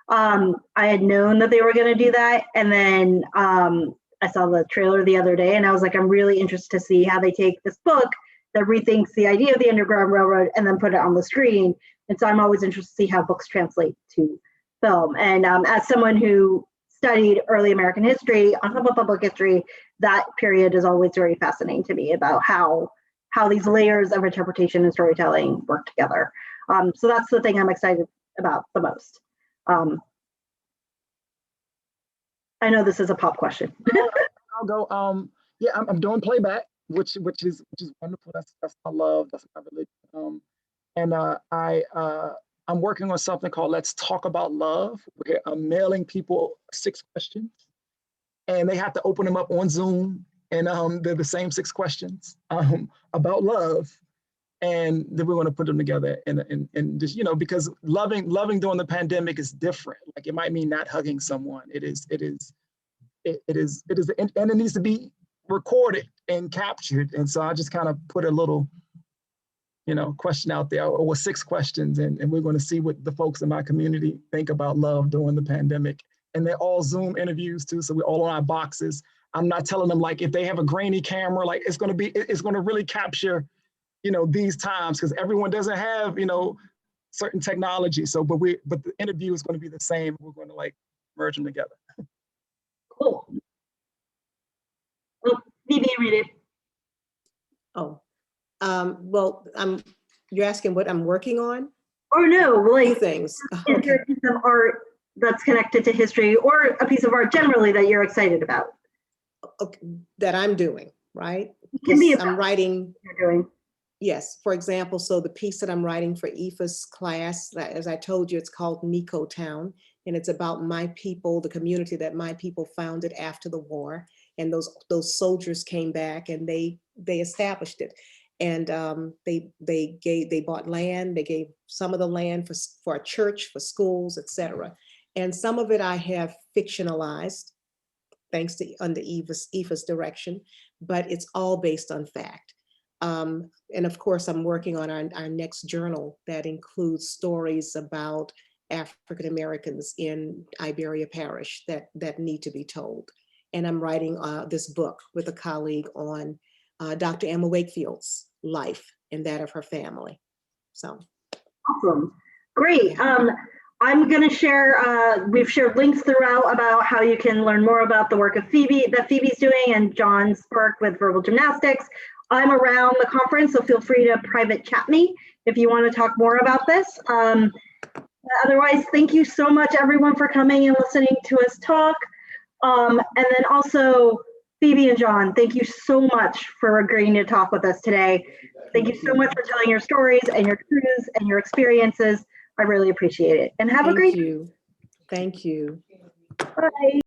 I had known that they were going to do that, and then I saw the trailer the other day, and I was like, I'm really interested to see how they take this book that rethinks the idea of the Underground Railroad and then put it on the screen. And so I'm always interested to see how books translate to film. And as someone who studied early American history on top of public history, that period is always very fascinating to me, about how these layers of interpretation and storytelling work together. So that's the thing I'm excited about the most. I know this is a pop question. I'll go. Yeah, I'm doing playback, which is wonderful. That's my love. That's my religion. And I'm working on something called Let's Talk About Love, where I'm mailing people 6 questions, and they have to open them up on Zoom, and they're the same 6 questions about love. And then we're going to put them together and just, because loving during the pandemic is different. Like, it might mean not hugging someone. It is, and it needs to be recorded and captured. And so I just kind of put a little, question out there, or 6 questions, and we're going to see what the folks in my community think about love during the pandemic. And they're all Zoom interviews too, so we're all on our boxes. I'm not telling them, like, if they have a grainy camera, like, it's going to really capture these times, because everyone doesn't have, certain technology. So, but the interview is going to be the same. We're going to, like, merge them together. Cool. Well, maybe read it. Oh, well, you're asking what I'm working on? Or no, like, 2 things. Is there a piece of art that's connected to history, or a piece of art generally that you're excited about? Okay, that I'm doing, right? It can be I'm writing. You're doing. Yes, for example, so the piece that I'm writing for Aoife's class, that, as I told you, it's called Nico Town, and it's about my people, the community that my people founded after the war. and those soldiers came back and they established it. And they bought land. They gave some of the land for a church, for schools, etc. And some of it I have fictionalized, thanks to under Eva's direction, but it's all based on fact. And of course, I'm working on our next journal that includes stories about African Americans in Iberia Parish that need to be told. And I'm writing this book with a colleague on Dr. Emma Wakefield's life and that of her family. So. Awesome. Great. I'm going to share, we've shared links throughout about how you can learn more about the work of that Phoebe's doing and John's work with verbal gymnastics. I'm around the conference, so feel free to private chat me if you want to talk more about this. Otherwise, thank you so much, everyone, for coming and listening to us talk. And then also, Phoebe and John, thank you so much for agreeing to talk with us today. Thank you so much for telling your stories and your truths and your experiences. I really appreciate it. And have a great day. Thank you. Bye.